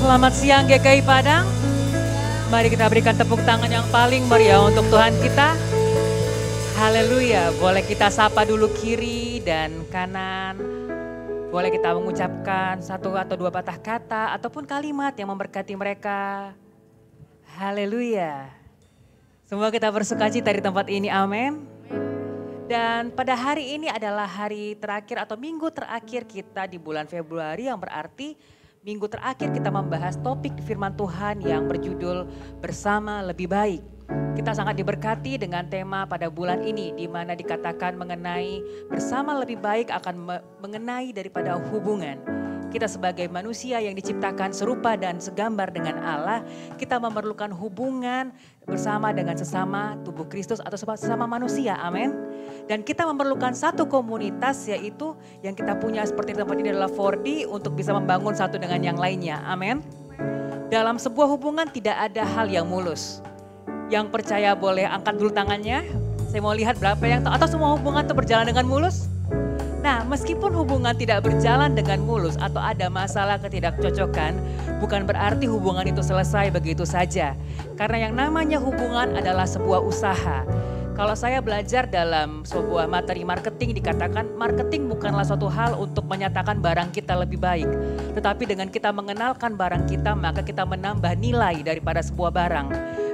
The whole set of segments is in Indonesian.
Selamat siang GKI Padang. Mari kita berikan tepuk tangan yang paling meriah untuk Tuhan kita. Haleluya. Boleh kita sapa dulu kiri dan kanan. Boleh kita mengucapkan satu atau dua patah kata ataupun kalimat yang memberkati mereka. Haleluya. Semua kita bersukacita di tempat ini, amin. Dan pada hari ini adalah hari terakhir atau minggu terakhir kita di bulan Februari, yang berarti minggu terakhir kita membahas topik firman Tuhan yang berjudul Bersama Lebih Baik. Kita sangat diberkati dengan tema pada bulan ini, di mana dikatakan mengenai bersama lebih baik akan mengenai daripada hubungan. Kita sebagai manusia yang diciptakan serupa dan segambar dengan Allah, kita memerlukan hubungan bersama dengan sesama tubuh Kristus atau sesama manusia, amin. Dan kita memerlukan satu komunitas, yaitu yang kita punya seperti tempat ini adalah 4D untuk bisa membangun satu dengan yang lainnya, amin. Dalam sebuah hubungan tidak ada hal yang mulus. Yang percaya boleh angkat dulu tangannya, saya mau lihat berapa yang tahu, atau semua hubungan itu berjalan dengan mulus? Nah, meskipun hubungan tidak berjalan dengan mulus atau ada masalah ketidakcocokan, bukan berarti hubungan itu selesai begitu saja. Karena yang namanya hubungan adalah sebuah usaha. Kalau saya belajar dalam sebuah materi marketing, dikatakan marketing bukanlah suatu hal untuk menyatakan barang kita lebih baik. Tetapi dengan kita mengenalkan barang kita, maka kita menambah nilai daripada sebuah barang.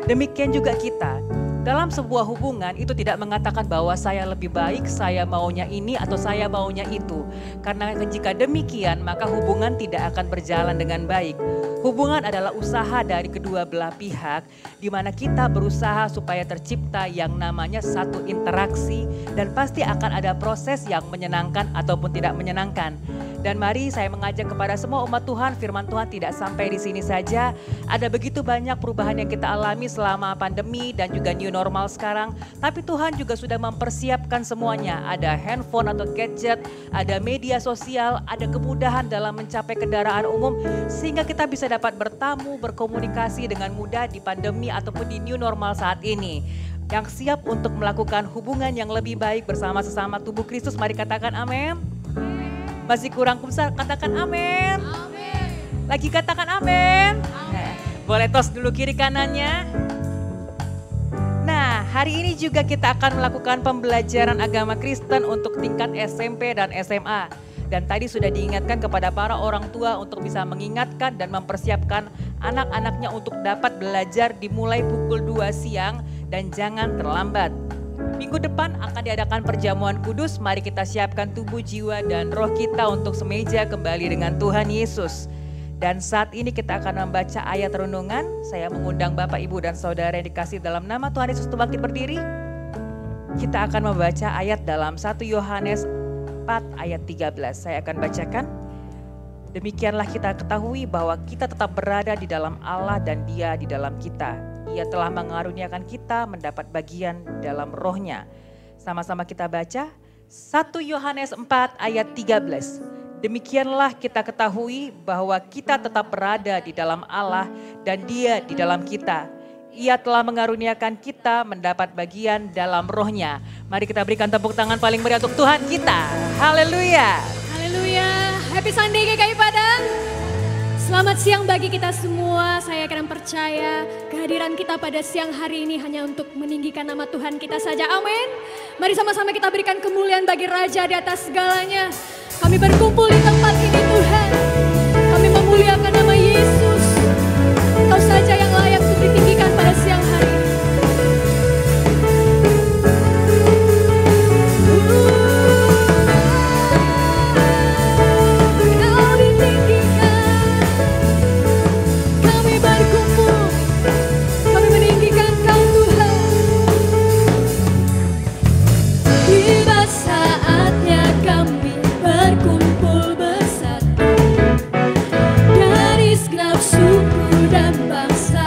Demikian juga kita. Dalam sebuah hubungan itu tidak mengatakan bahwa saya lebih baik, saya maunya ini atau saya maunya itu. Karena jika demikian maka hubungan tidak akan berjalan dengan baik. Hubungan adalah usaha dari kedua belah pihak, di mana kita berusaha supaya tercipta yang namanya satu interaksi, dan pasti akan ada proses yang menyenangkan ataupun tidak menyenangkan. Dan mari saya mengajak kepada semua umat Tuhan, firman Tuhan tidak sampai di sini saja. Ada begitu banyak perubahan yang kita alami selama pandemi dan juga new normal sekarang. Tapi Tuhan juga sudah mempersiapkan semuanya. Ada handphone atau gadget, ada media sosial, ada kemudahan dalam mencapai kendaraan umum. Sehingga kita bisa dapat bertamu, berkomunikasi dengan mudah di pandemi ataupun di new normal saat ini. Yang siap untuk melakukan hubungan yang lebih baik bersama sesama tubuh Kristus, mari katakan amin. Masih kurang besar, katakan amin. Amin. Lagi katakan amin. Amin. Boleh tos dulu kiri kanannya. Nah, hari ini juga kita akan melakukan pembelajaran agama Kristen untuk tingkat SMP dan SMA. Dan tadi sudah diingatkan kepada para orang tua untuk bisa mengingatkan dan mempersiapkan anak-anaknya untuk dapat belajar dimulai pukul 2 siang dan jangan terlambat. Minggu depan akan diadakan perjamuan kudus, mari kita siapkan tubuh, jiwa, dan roh kita untuk semeja kembali dengan Tuhan Yesus. Dan saat ini kita akan membaca ayat renungan. Saya mengundang Bapak, Ibu, dan Saudara yang dikasih dalam nama Tuhan Yesus untuk bangkit berdiri. Kita akan membaca ayat dalam 1 Yohanes 4 ayat 13. Saya akan bacakan. Demikianlah kita ketahui bahwa kita tetap berada di dalam Allah dan Dia di dalam kita. Ia telah mengaruniakan kita mendapat bagian dalam rohnya. Sama-sama kita baca 1 Yohanes 4 ayat 13. Demikianlah kita ketahui bahwa kita tetap berada di dalam Allah dan Dia di dalam kita. Ia telah mengaruniakan kita mendapat bagian dalam rohnya. Mari kita berikan tepuk tangan paling meriah untuk Tuhan kita. Haleluya. Haleluya. Happy Sunday GKI Padang. Selamat siang bagi kita semua. Saya akan percaya kehadiran kita pada siang hari ini hanya untuk meninggikan nama Tuhan kita saja. Amin. Mari sama-sama kita berikan kemuliaan bagi Raja di atas segalanya. Kami berkumpul di tempat ini Tuhan. Kami memuliakan nama Yesus. Engkau saja yang layak untuk ditinggikan pada siang hari ini. Saatnya kami berkumpul bersatu dari segenap suku dan bangsa.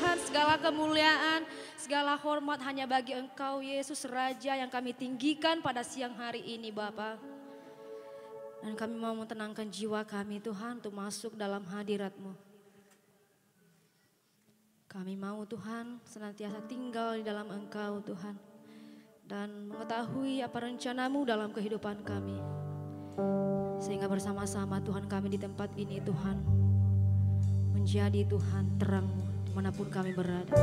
Tuhan, segala kemuliaan, segala hormat hanya bagi Engkau Yesus Raja yang kami tinggikan pada siang hari ini Bapa. Dan kami mau menenangkan jiwa kami Tuhan untuk masuk dalam hadirat-Mu. Kami mau Tuhan senantiasa tinggal di dalam Engkau Tuhan. Dan mengetahui apa rencana-Mu dalam kehidupan kami. Sehingga bersama-sama Tuhan kami di tempat ini Tuhan. Menjadi Tuhan terang-Mu dimanapun kami berada.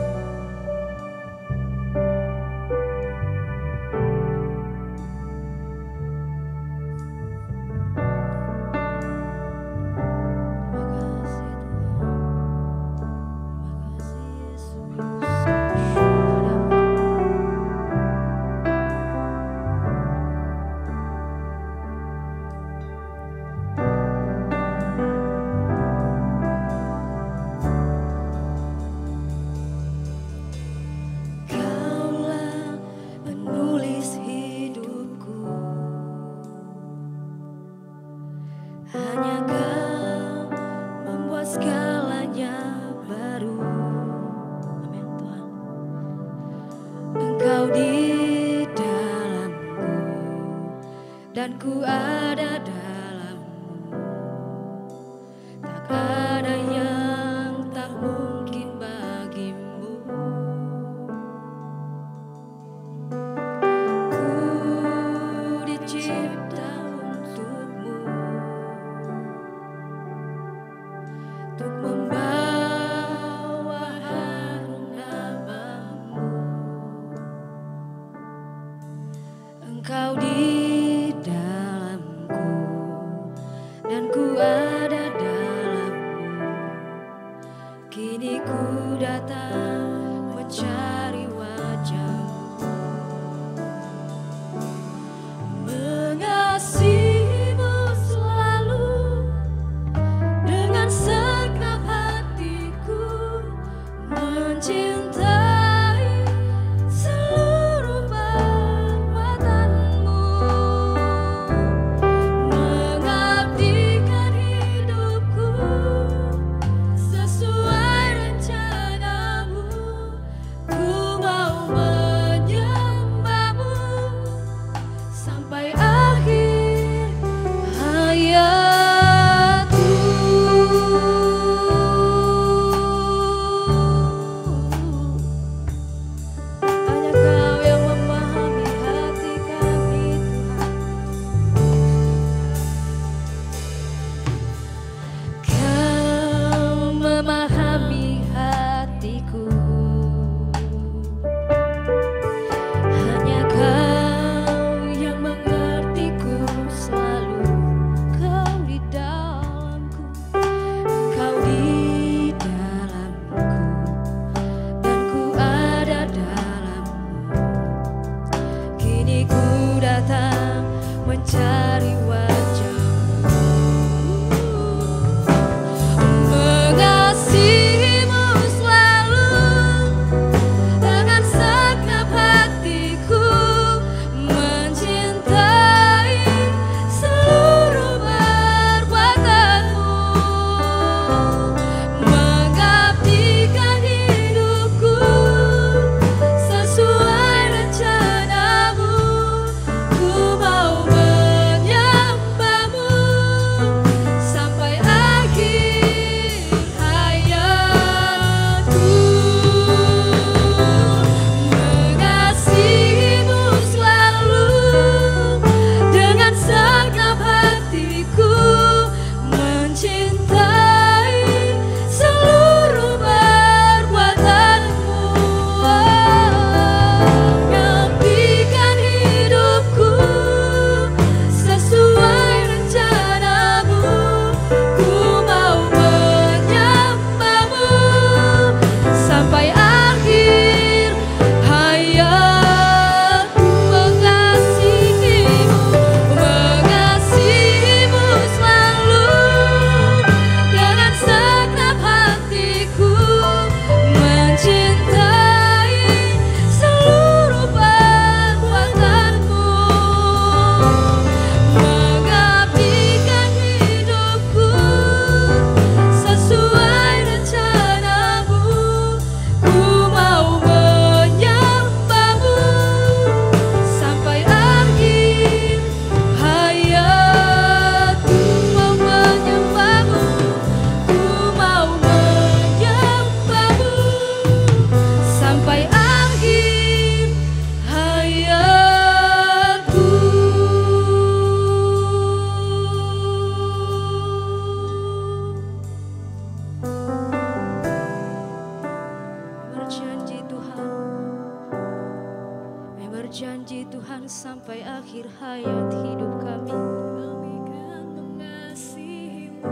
akhir hayat hidup kami. Kami kan mengasihimu.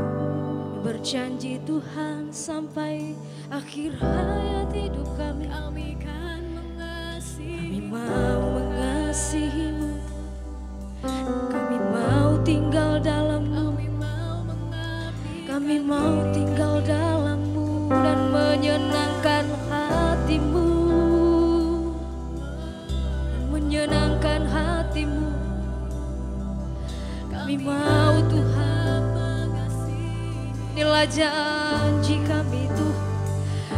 Berjanji Tuhan sampai akhir hayat hidup kami. Kami kan Kami mengasihimu. mau mengasihimu. Kami mau tinggal dalam-Mu. Kami mau mengabdi. Kami mau tinggal dalam-Mu dan menyenangkan hati-Mu. Dan menyenangkan hati-Mu. Kami mau Tuhan. Inilah janji kami Tuhan.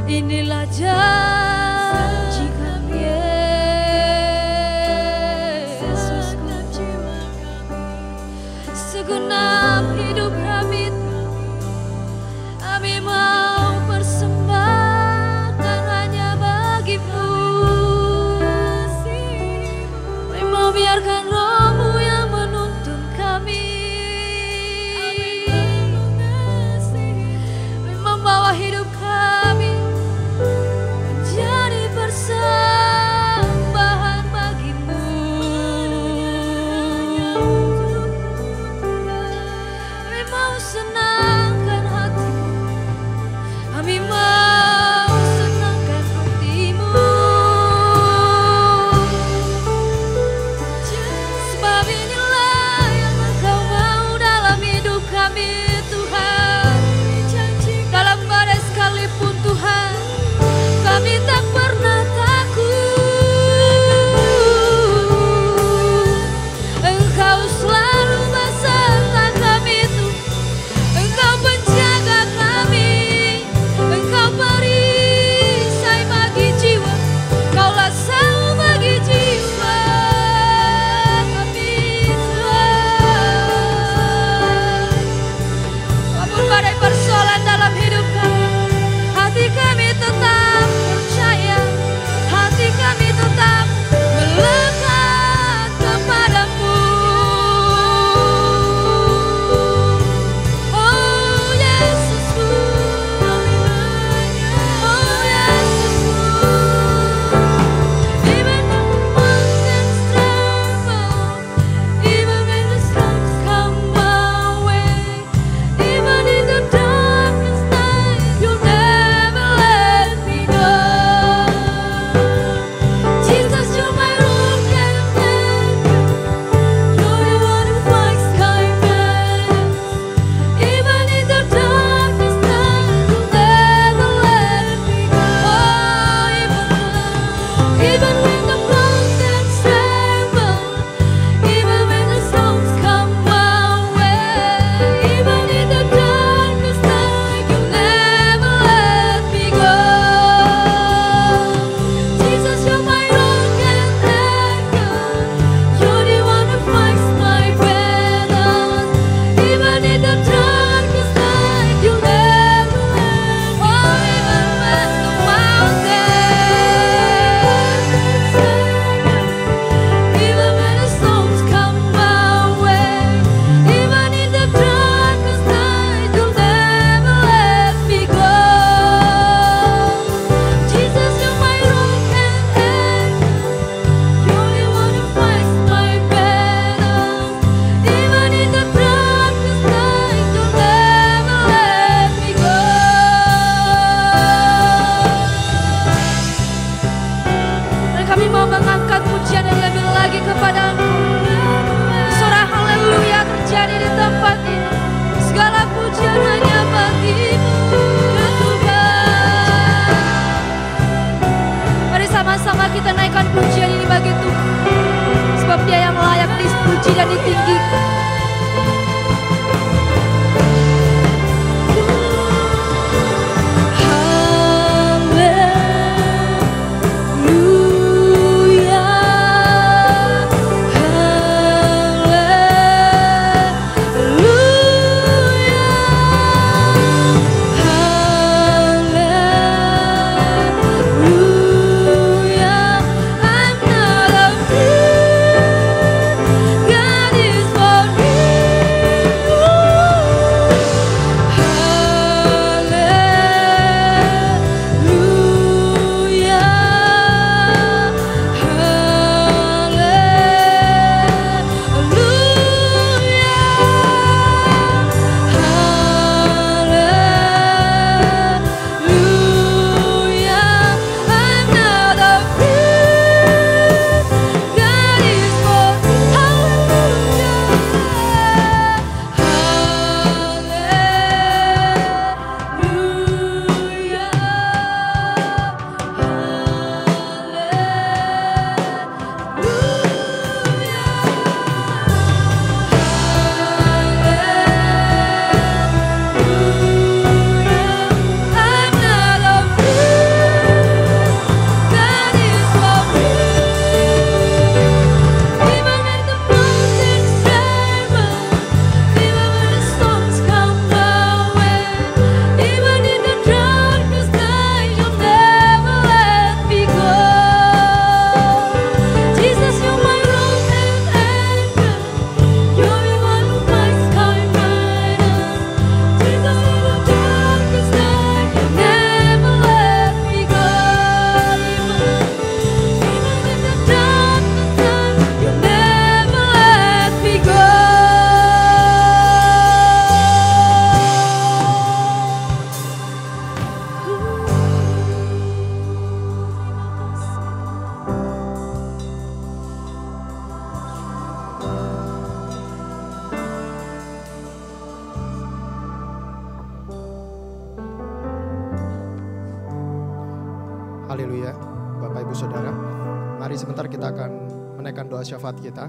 Inilah janji kami Yesusku. Segenap hidup kami, kami mau persembahkan hanya bagi-Mu. Kami mau biarkan Roh-Mu yang menuntun kami. Kami membawa hidup kami menjadi persembahan bagi-Mu. Kami mau senangkan hati-Mu. Kami mau senangkan hati-Mu. Sebab inilah yang Engkau mau dalam hidup kami Tuhan. Dalam badai sekalipun Tuhan, kami tak pernah takut. Engkau selalu beserta kami Tuhan. Engkau penjaga kami. Engkau perisai bagi jiwa. Kaulah selalu bagi jiwa kami Tuhan. Walaupun badai persoalan dalam hidup kami, hati kami tetap percaya. Hati kami tetap melekat kepadamu. Oh Yesusku, oh Yesusku. Even when the mountains tremble, even when the storms come my way, even in the darkest night, you'll never let me go. Jesus, you're my rock and anchor. You're the one who fights my battles. Even in the darkest night, you'll never let me go. Even when the mountains tremble, even when the storms come my way, even in the darkest night, you'll never let me go. Jesus, you're my rock and anchor. You're the one who fights my battles. Even in the darkest night, you'll never let me go. Even when the mountains tremble, even when the storms come my way, even in the darkest night, you'll never let me go. Jesus, you're my rock and anchor. You're the one who fights my battles. Even in the darkest night, you'll never let me go. Dan kami mau mengangkat pujian yang lebih lagi kepada-Mu. Suara haleluya terjadi di tempat ini. Segala pujian hanya bagi-Mu, Tuhan. Mari sama-sama kita naikkan pujian ini bagi Tuhan. Sebab Dia yang layak dipuji dan ditinggikan. I'm not afraid. God is for Haleluya. Bapak Ibu Saudara, mari sebentar kita akan menaikkan doa syafaat kita.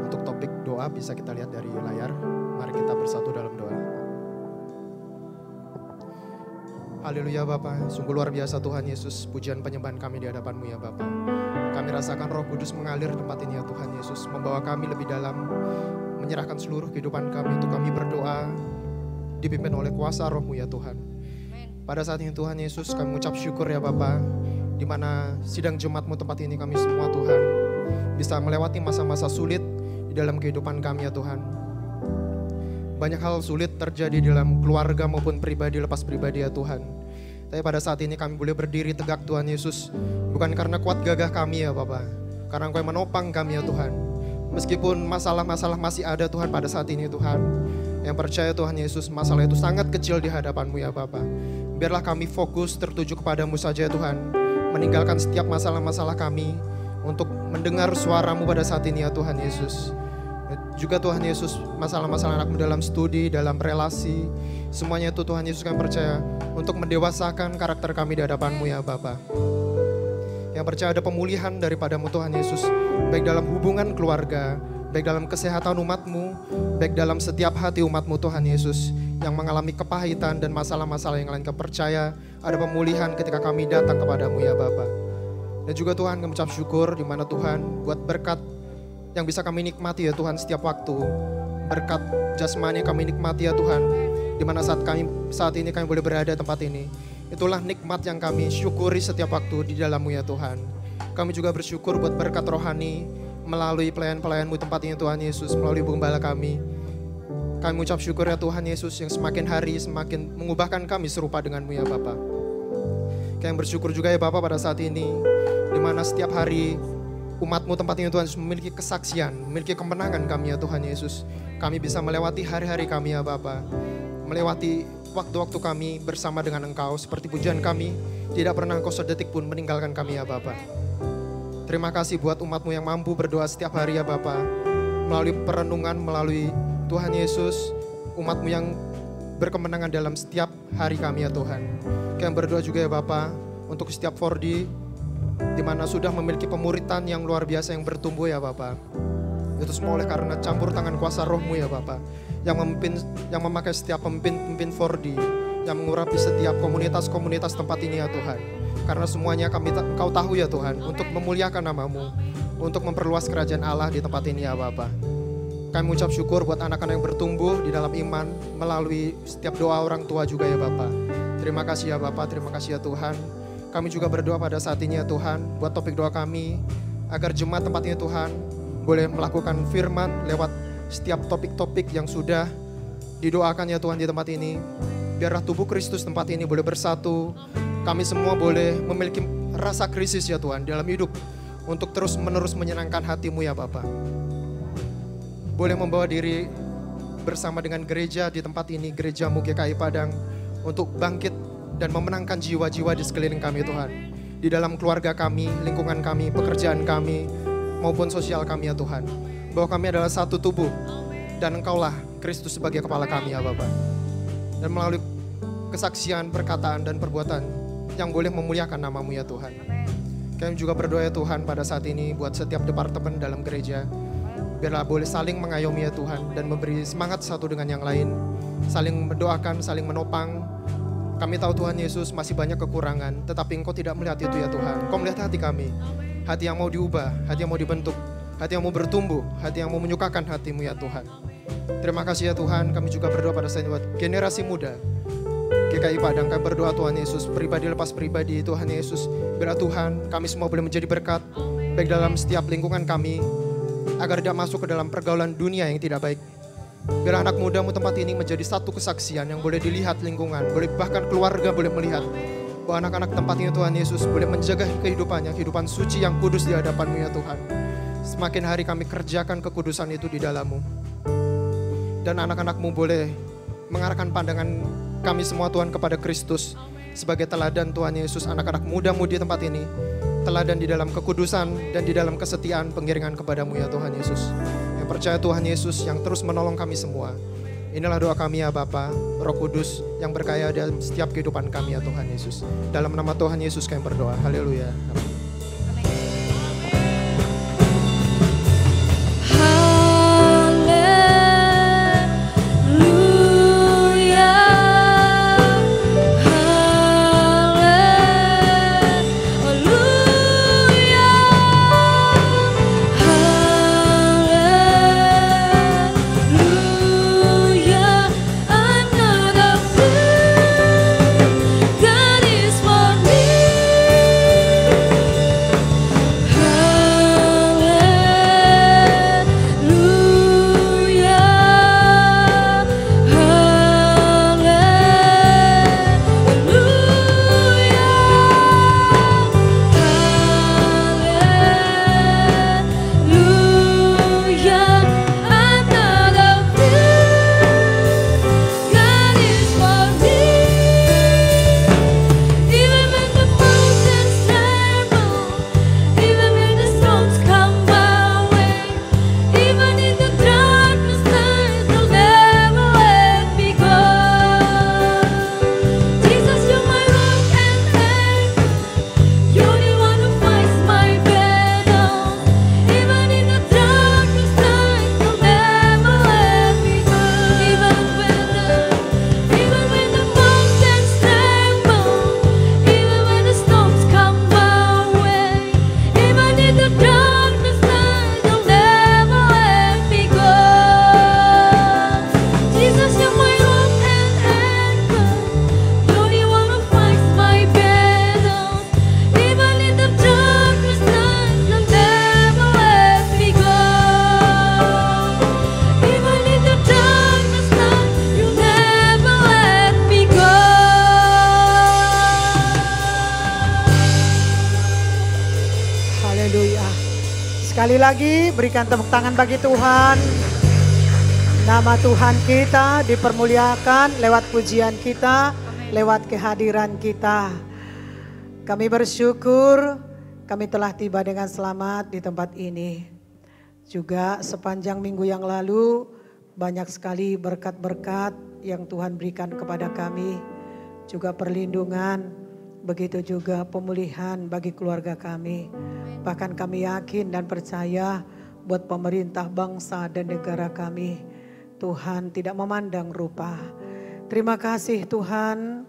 Untuk topik doa bisa kita lihat dari layar. Mari kita bersatu dalam doa. Haleluya Bapa, sungguh luar biasa Tuhan Yesus, pujian penyembahan kami di hadapan-Mu ya Bapa. Kami rasakan Roh Kudus mengalir tempat ini ya Tuhan Yesus, membawa kami lebih dalam, menyerahkan seluruh kehidupan kami untuk kami berdoa, dipimpin oleh kuasa Roh-Mu ya Tuhan. Pada saat ini Tuhan Yesus, kami mengucap syukur ya Bapa, di mana sidang jemaat-Mu tempat ini kami semua Tuhan bisa melewati masa-masa sulit di dalam kehidupan kami ya Tuhan. Banyak hal sulit terjadi di dalam keluarga maupun pribadi lepas pribadi ya Tuhan. Tapi pada saat ini kami boleh berdiri tegak Tuhan Yesus, bukan karena kuat gagah kami ya Bapa, karena Engkau yang menopang kami ya Tuhan. Meskipun masalah-masalah masih ada Tuhan pada saat ini Tuhan, yang percaya Tuhan Yesus masalah itu sangat kecil di hadapan-Mu ya Bapa. Biarlah kami fokus tertuju kepada-Mu saja ya Tuhan, meninggalkan setiap masalah-masalah kami untuk mendengar suara-Mu pada saat ini ya Tuhan Yesus. Juga Tuhan Yesus, masalah-masalah anak-Mu dalam studi, dalam relasi, semuanya itu Tuhan Yesus kami percaya untuk mendewasakan karakter kami di hadapan-Mu ya Bapa. Yang percaya ada pemulihan daripada-Mu Tuhan Yesus, baik dalam hubungan keluarga, baik dalam kesehatan umat-Mu, baik dalam setiap hati umat-Mu Tuhan Yesus, yang mengalami kepahitan dan masalah-masalah yang lain. Kami percaya ada pemulihan ketika kami datang kepada-Mu ya Bapa. Dan juga Tuhan kami ucap syukur di mana Tuhan buat berkat yang bisa kami nikmati ya Tuhan setiap waktu. Berkat jasmani kami nikmati ya Tuhan, di mana saat ini kami boleh berada di tempat ini. Itulah nikmat yang kami syukuri setiap waktu di dalam-Mu ya Tuhan. Kami juga bersyukur buat berkat rohani melalui pelayan-pelayan-Mu tempat ini Tuhan Yesus, melalui Gembala kami. Kami mengucap syukur ya Tuhan Yesus yang semakin hari semakin mengubahkan kami serupa dengan-Mu ya Bapa. Kami bersyukur juga ya Bapa pada saat ini, di mana setiap hari umat-Mu tempat ini Tuhan Yesus memiliki kesaksian, memiliki kemenangan kami ya Tuhan Yesus. Kami bisa melewati hari-hari kami ya Bapa, melewati waktu-waktu kami bersama dengan Engkau, seperti pujian kami, tidak pernah Engkau sedetik pun meninggalkan kami ya Bapa. Terima kasih buat umat-Mu yang mampu berdoa setiap hari ya Bapa, melalui perenungan, melalui Tuhan Yesus, umat-Mu yang berkemenangan dalam setiap hari kami ya Tuhan. Kami berdoa juga ya Bapa untuk setiap 4D, di mana sudah memiliki pemuritan yang luar biasa yang bertumbuh ya Bapa. Itu semua oleh karena campur tangan kuasa Roh-Mu ya Bapa, yang memakai setiap pemimpin 4D, yang mengurapi setiap komunitas-komunitas tempat ini ya Tuhan. Karena semuanya Engkau tahu ya Tuhan, untuk memuliakan nama-Mu, untuk memperluas kerajaan Allah di tempat ini ya Bapa. Kami mengucap syukur buat anak-anak yang bertumbuh di dalam iman melalui setiap doa orang tua juga ya Bapa. Terima kasih ya Bapa, terima kasih ya Tuhan. Kami juga berdoa pada saat ini ya Tuhan, buat topik doa kami, agar jemaat tempat ini Tuhan boleh melakukan firman lewat setiap topik-topik yang sudah didoakan ya Tuhan di tempat ini. Biarlah tubuh Kristus tempat ini boleh bersatu. Kami semua boleh memiliki rasa krisis ya Tuhan dalam hidup, untuk terus menerus menyenangkan hati-Mu ya Bapa. Boleh membawa diri bersama dengan gereja di tempat ini, gereja-Mu GKI Padang, untuk bangkit dan memenangkan jiwa-jiwa di sekeliling kami Tuhan. Di dalam keluarga kami, lingkungan kami, pekerjaan kami, maupun sosial kami ya Tuhan. Bahwa kami adalah satu tubuh, dan Engkaulah Kristus sebagai kepala kami ya Bapa. Dan melalui kesaksian, perkataan, dan perbuatan yang boleh memuliakan nama-Mu ya Tuhan. Kami juga berdoa ya Tuhan pada saat ini buat setiap departemen dalam gereja. Biarlah boleh saling mengayomi ya Tuhan, dan memberi semangat satu dengan yang lain. Saling mendoakan, saling menopang. Kami tahu Tuhan Yesus masih banyak kekurangan, tetapi Engkau tidak melihat itu ya Tuhan. Engkau melihat hati kami, hati yang mau diubah, hati yang mau dibentuk, hati yang mau bertumbuh, hati yang mau menyukakan hati-Mu ya Tuhan. Terima kasih ya Tuhan. Kami juga berdoa pada saat ini buat generasi muda GKI Padang. Kami berdoa Tuhan Yesus, pribadi lepas pribadi Tuhan Yesus. Biarlah Tuhan kami semua boleh menjadi berkat, baik dalam setiap lingkungan kami, agar tidak masuk ke dalam pergaulan dunia yang tidak baik. Biar anak muda-Mu tempat ini menjadi satu kesaksian yang boleh dilihat lingkungan, boleh bahkan keluarga boleh melihat bahwa anak-anak tempat ini Tuhan Yesus boleh menjaga kehidupannya, kehidupan suci yang kudus di hadapan-Mu ya Tuhan. Semakin hari kami kerjakan kekudusan itu di dalam-Mu. Dan anak-anak-Mu boleh mengarahkan pandangan kami semua Tuhan kepada Kristus sebagai teladan Tuhan Yesus. Anak-anak muda-Mu di tempat ini teladan di dalam kekudusan dan di dalam kesetiaan pengiringan kepada-Mu ya Tuhan Yesus. Yang percaya Tuhan Yesus yang terus menolong kami semua. Inilah doa kami ya Bapa, Roh Kudus yang berkarya dalam setiap kehidupan kami ya Tuhan Yesus. Dalam nama Tuhan Yesus kami berdoa. Haleluya. Sekali lagi berikan tepuk tangan bagi Tuhan. Nama Tuhan kita dipermuliakan lewat pujian kita, lewat kehadiran kita. Kami bersyukur kami telah tiba dengan selamat di tempat ini. Juga sepanjang minggu yang lalu banyak sekali berkat-berkat yang Tuhan berikan kepada kami. Juga perlindungan, begitu juga pemulihan bagi keluarga kami. Bahkan kami yakin dan percaya buat pemerintah bangsa dan negara kami, Tuhan tidak memandang rupa. Terima kasih Tuhan,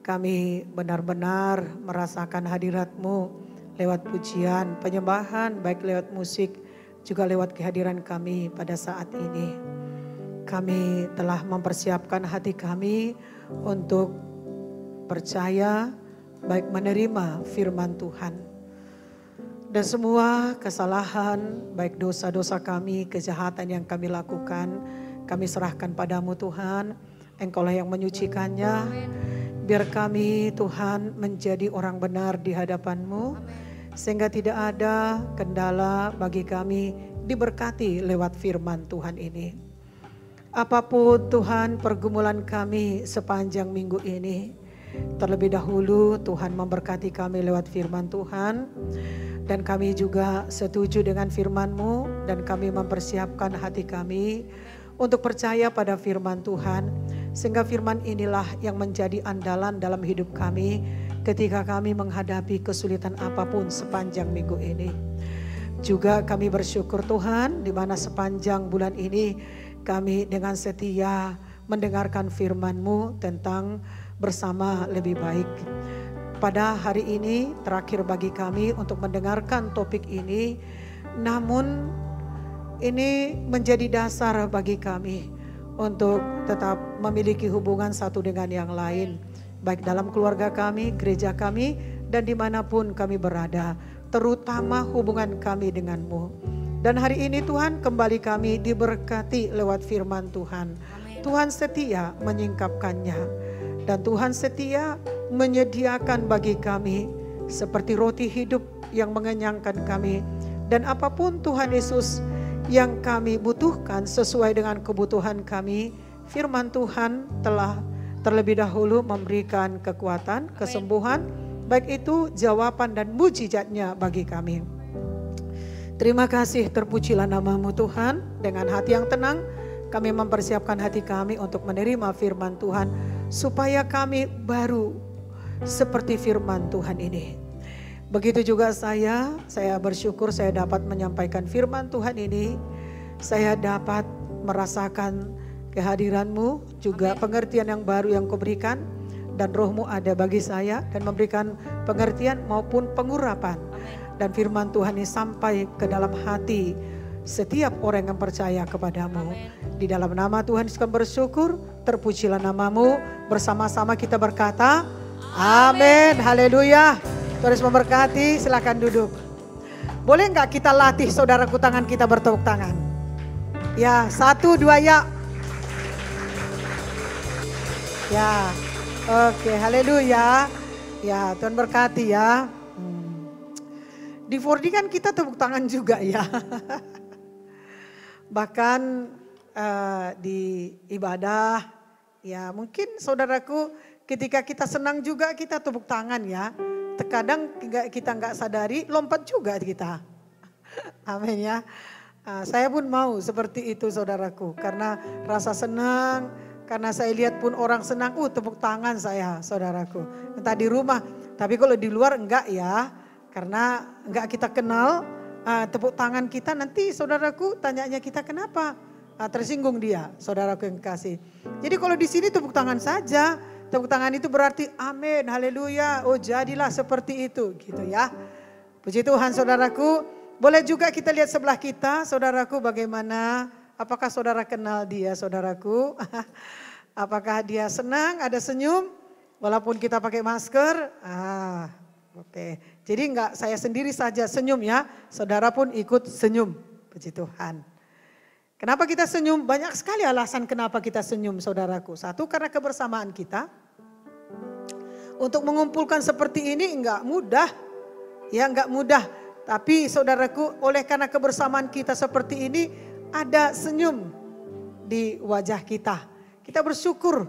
kami benar-benar merasakan hadirat-Mu lewat pujian, penyembahan, baik lewat musik, juga lewat kehadiran kami pada saat ini. Kami telah mempersiapkan hati kami untuk percaya, baik menerima firman Tuhan. Dan semua kesalahan, baik dosa-dosa kami, kejahatan yang kami lakukan, kami serahkan padamu Tuhan. Engkaulah yang menyucikannya. Biar kami Tuhan menjadi orang benar di hadapan-Mu. Sehingga tidak ada kendala bagi kami diberkati lewat firman Tuhan ini. Apapun Tuhan pergumulan kami sepanjang minggu ini, terlebih dahulu Tuhan memberkati kami lewat firman Tuhan. Dan kami juga setuju dengan firman-Mu dan kami mempersiapkan hati kami untuk percaya pada firman Tuhan. Sehingga firman inilah yang menjadi andalan dalam hidup kami ketika kami menghadapi kesulitan apapun sepanjang minggu ini. Juga kami bersyukur Tuhan di mana sepanjang bulan ini kami dengan setia mendengarkan firman-Mu tentang bersama lebih baik. Pada hari ini terakhir bagi kami untuk mendengarkan topik ini, namun ini menjadi dasar bagi kami untuk tetap memiliki hubungan satu dengan yang lain, baik dalam keluarga kami, gereja kami, dan dimanapun kami berada, terutama hubungan kami dengan-Mu. Dan hari ini Tuhan kembali kami diberkati lewat firman Tuhan. Tuhan setia menyingkapkannya. Dan Tuhan setia menyediakan bagi kami seperti roti hidup yang mengenyangkan kami. Dan apapun Tuhan Yesus yang kami butuhkan sesuai dengan kebutuhan kami, firman Tuhan telah terlebih dahulu memberikan kekuatan, kesembuhan, baik itu jawaban dan mujizatnya bagi kami. Terima kasih, terpujilah nama-Mu Tuhan. Dengan hati yang tenang kami mempersiapkan hati kami untuk menerima firman Tuhan, supaya kami baru seperti firman Tuhan ini. Begitu juga saya bersyukur saya dapat menyampaikan firman Tuhan ini. Saya dapat merasakan kehadiran-Mu, juga pengertian yang baru yang Kau berikan. Dan Roh-Mu ada bagi saya dan memberikan pengertian maupun pengurapan. Dan firman Tuhan ini sampai ke dalam hati setiap orang yang percaya kepadamu. Di dalam nama Tuhan Yesus kami bersyukur, terpujilah nama-Mu. Bersama-sama kita berkata, amin, haleluya. Tuhan Yesus memberkati, silakan duduk. Boleh enggak kita latih saudaraku, tangan kita bertepuk tangan? Ya, 1, 2 ya. Ya, oke, haleluya. Ya, Tuhan berkati ya. Di 4D kan kita tepuk tangan juga ya. Bahkan di ibadah, ya mungkin saudaraku ketika kita senang juga kita tepuk tangan ya. Terkadang kita nggak sadari lompat juga kita. Amin ya. Saya pun mau seperti itu saudaraku. Karena rasa senang, karena saya lihat pun orang senang, tepuk tangan saya saudaraku. Entah di rumah, tapi kalau di luar enggak ya. Karena enggak kita kenal, tepuk tangan kita nanti saudaraku tanyanya kita kenapa. Tersinggung dia, saudaraku yang kasih. Jadi kalau di sini tepuk tangan saja. Tepuk tangan itu berarti amin, haleluya, jadilah seperti itu gitu ya. Puji Tuhan saudaraku. Boleh juga kita lihat sebelah kita saudaraku bagaimana, apakah saudara kenal dia saudaraku. Apakah dia senang, ada senyum walaupun kita pakai masker. Oke. Jadi enggak saya sendiri saja senyum ya, saudara pun ikut senyum. Puji Tuhan. Kenapa kita senyum? Banyak sekali alasan kenapa kita senyum saudaraku. Satu, karena kebersamaan kita. Untuk mengumpulkan seperti ini enggak mudah. Ya enggak mudah. Tapi saudaraku, oleh karena kebersamaan kita seperti ini, ada senyum di wajah kita. Kita bersyukur,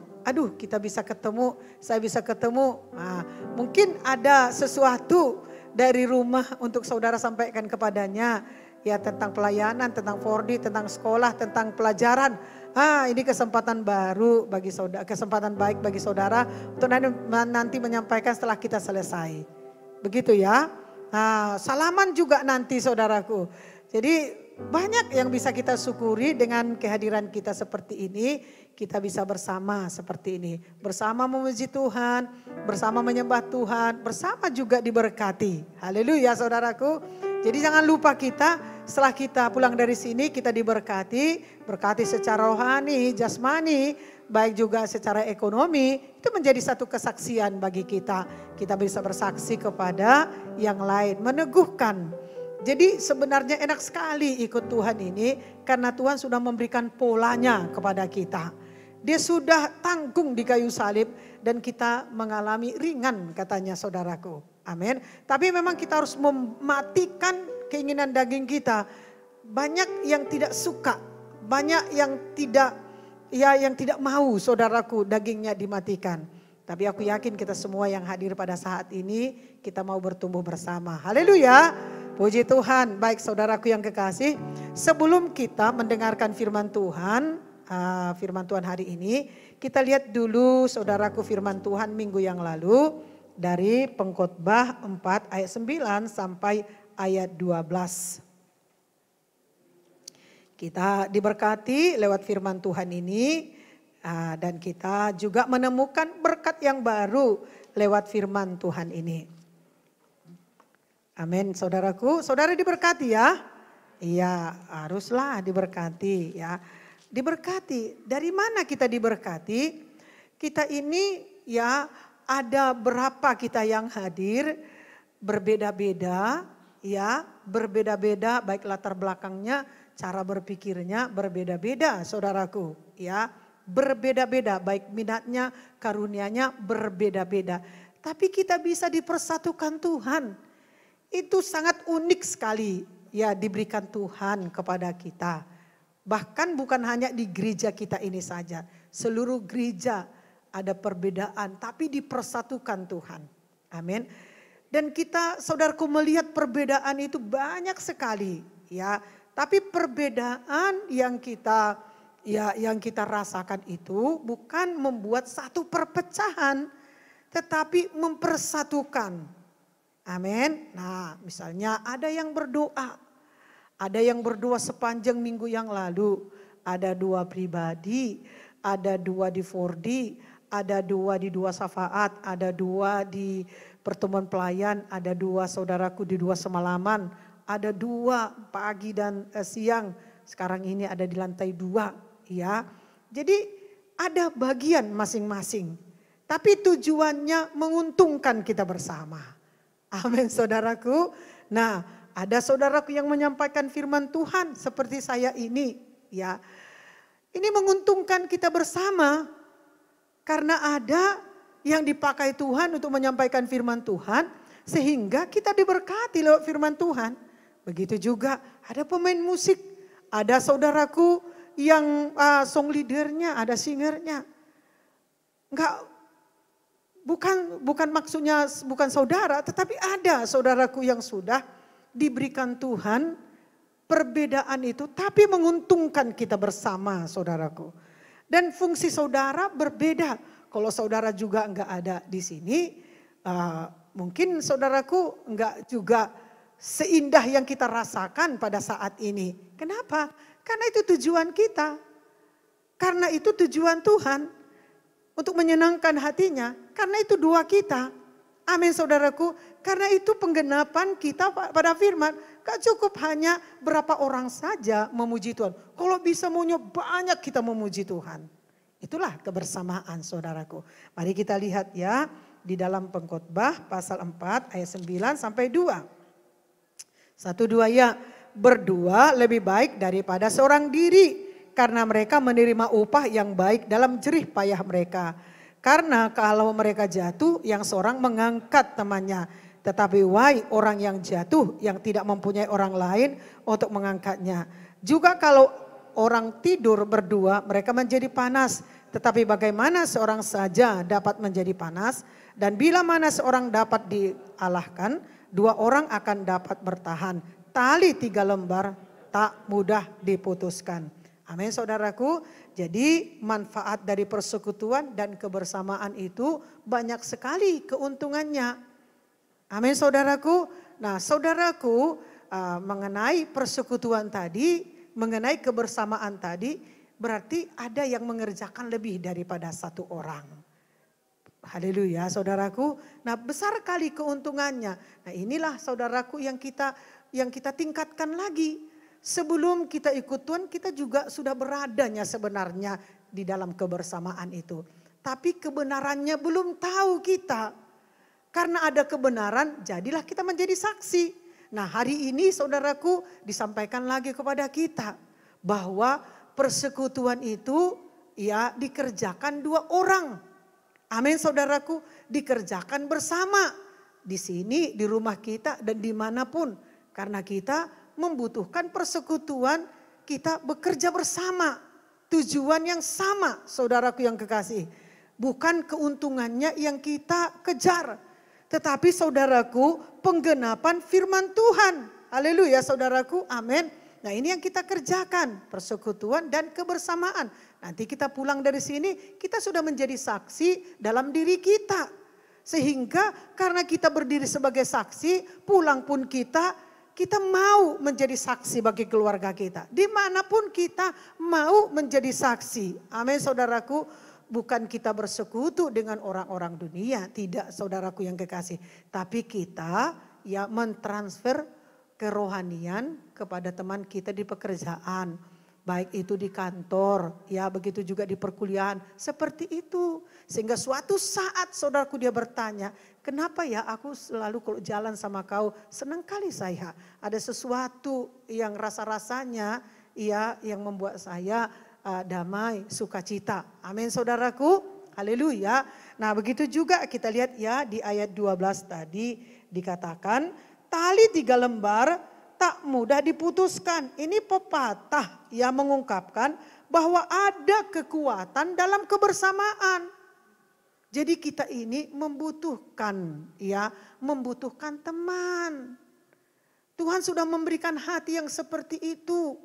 kita bisa ketemu, saya bisa ketemu. Mungkin ada sesuatu dari rumah untuk saudara sampaikan kepadanya. Ya tentang pelayanan, tentang 4D, tentang sekolah, tentang pelajaran. Ini kesempatan baru bagi saudara, kesempatan baik bagi saudara untuk nanti menyampaikan setelah kita selesai. Begitu ya. Salaman juga nanti saudaraku. Jadi banyak yang bisa kita syukuri dengan kehadiran kita seperti ini. Kita bisa bersama seperti ini. Bersama memuji Tuhan, bersama menyembah Tuhan, bersama juga diberkati. Haleluya saudaraku. Jadi jangan lupa kita setelah kita pulang dari sini kita diberkati. Berkati secara rohani, jasmani, baik juga secara ekonomi. Itu menjadi satu kesaksian bagi kita. Kita bisa bersaksi kepada yang lain, meneguhkan. Jadi sebenarnya enak sekali ikut Tuhan ini karena Tuhan sudah memberikan polanya kepada kita. Dia sudah tanggung di kayu salib dan kita mengalami ringan katanya saudaraku. Amin. Tapi memang kita harus mematikan keinginan daging kita. Banyak yang tidak suka, banyak yang tidak mau saudaraku dagingnya dimatikan. Tapi aku yakin kita semua yang hadir pada saat ini kita mau bertumbuh bersama. Haleluya. Puji Tuhan. Baik saudaraku yang kekasih, sebelum kita mendengarkan firman Tuhan hari ini, kita lihat dulu saudaraku firman Tuhan minggu yang lalu dari Pengkhotbah 4 ayat 9 sampai ayat 12. Kita diberkati lewat firman Tuhan ini dan kita juga menemukan berkat yang baru lewat firman Tuhan ini. Amin saudaraku, saudara diberkati ya. Iya haruslah diberkati ya. Diberkati, dari mana kita diberkati? Kita ini ya ada berapa kita yang hadir, berbeda-beda ya. Berbeda-beda baik latar belakangnya, cara berpikirnya berbeda-beda saudaraku ya. Berbeda-beda baik minatnya, karunianya berbeda-beda. Tapi kita bisa dipersatukan Tuhan. Itu sangat unik sekali ya diberikan Tuhan kepada kita. Bahkan bukan hanya di gereja kita ini saja. Seluruh gereja ada perbedaan tapi dipersatukan Tuhan. Amin. Dan kita saudaraku melihat perbedaan itu banyak sekali ya. Tapi perbedaan yang kita ya yang kita rasakan itu bukan membuat satu perpecahan, tetapi mempersatukan. Amin. Nah, misalnya ada yang berdoa. Ada yang berdoa sepanjang minggu yang lalu. Ada 2 pribadi, ada 2 di 4D, ada 2 di 2 syafaat, ada 2 di pertemuan pelayan, ada 2 saudaraku di 2 semalaman, ada 2 pagi dan siang. Sekarang ini ada di lantai 2, ya. Jadi ada bagian masing-masing. Tapi tujuannya menguntungkan kita bersama. Amin saudaraku. Nah, ada saudaraku yang menyampaikan firman Tuhan seperti saya ini, ya. Ini menguntungkan kita bersama karena ada yang dipakai Tuhan untuk menyampaikan firman Tuhan sehingga kita diberkati lewat firman Tuhan. Begitu juga ada pemain musik, ada saudaraku yang song leadernya, ada singernya. Bukan maksudnya bukan saudara, tetapi ada saudaraku yang sudah diberikan Tuhan perbedaan itu, tapi menguntungkan kita bersama saudaraku. Dan fungsi saudara berbeda. Kalau saudara juga enggak ada di sini, mungkin saudaraku enggak juga seindah yang kita rasakan pada saat ini. Kenapa? Karena itu tujuan kita. Karena itu tujuan Tuhan untuk menyenangkan hatinya. Karena itu doa kita. Amin saudaraku. Karena itu penggenapan kita pada firman. Gak cukup hanya berapa orang saja memuji Tuhan. Kalau bisa maunya banyak kita memuji Tuhan. Itulah kebersamaan saudaraku. Mari kita lihat ya di dalam Pengkhotbah pasal 4 ayat 9 sampai 2. 1, 2 ya. Berdua lebih baik daripada seorang diri. Karena mereka menerima upah yang baik dalam jerih payah mereka. Karena kalau mereka jatuh yang seorang mengangkat temannya. Tetapi wahai orang yang jatuh yang tidak mempunyai orang lain untuk mengangkatnya. Juga kalau orang tidur berdua mereka menjadi panas. Tetapi bagaimana seorang saja dapat menjadi panas. Dan bila mana seorang dapat dialahkan, 2 orang akan dapat bertahan. Tali 3 lembar tak mudah diputuskan. Amin saudaraku. Jadi manfaat dari persekutuan dan kebersamaan itu banyak sekali keuntungannya. Amin saudaraku. Nah saudaraku mengenai persekutuan tadi, mengenai kebersamaan tadi, berarti ada yang mengerjakan lebih daripada 1 orang. Haleluya saudaraku. Nah besar kali keuntungannya. Nah inilah saudaraku yang kita tingkatkan lagi. Sebelum kita ikut Tuhan kita juga sudah beradanya sebenarnya di dalam kebersamaan itu. Tapi kebenarannya belum tahu kita. Karena ada kebenaran jadilah kita menjadi saksi. Nah hari ini saudaraku disampaikan lagi kepada kita. Bahwa persekutuan itu ya dikerjakan 2 orang. Amin saudaraku, dikerjakan bersama. Di sini, di rumah kita dan dimanapun. Karena kita membutuhkan persekutuan, kita bekerja bersama. Tujuan yang sama saudaraku yang kekasih. Bukan keuntungannya yang kita kejar. Tetapi saudaraku penggenapan firman Tuhan. Haleluya saudaraku, amin. Nah ini yang kita kerjakan, persekutuan dan kebersamaan. Nanti kita pulang dari sini, kita sudah menjadi saksi dalam diri kita. Sehingga karena kita berdiri sebagai saksi, pulang pun kita mau menjadi saksi bagi keluarga kita. Dimanapun kita mau menjadi saksi. Amin saudaraku, bukan kita bersekutu dengan orang-orang dunia. Tidak saudaraku yang kekasih. Tapi kita ya mentransfer kerohanian kepada teman kita di pekerjaan. Baik itu di kantor, ya begitu juga di perkuliahan. Seperti itu. Sehingga suatu saat saudaraku dia bertanya, kenapa ya aku selalu kalau jalan sama kau senang kali saya. Ada sesuatu yang rasa-rasanya ya yang membuat saya damai, sukacita. Amin saudaraku. Haleluya. Nah begitu juga kita lihat ya di ayat 12 tadi dikatakan tali 3 lembar tak mudah diputuskan. Ini pepatah yang mengungkapkan bahwa ada kekuatan dalam kebersamaan. Jadi kita ini membutuhkan teman. Tuhan sudah memberikan hati yang seperti itu.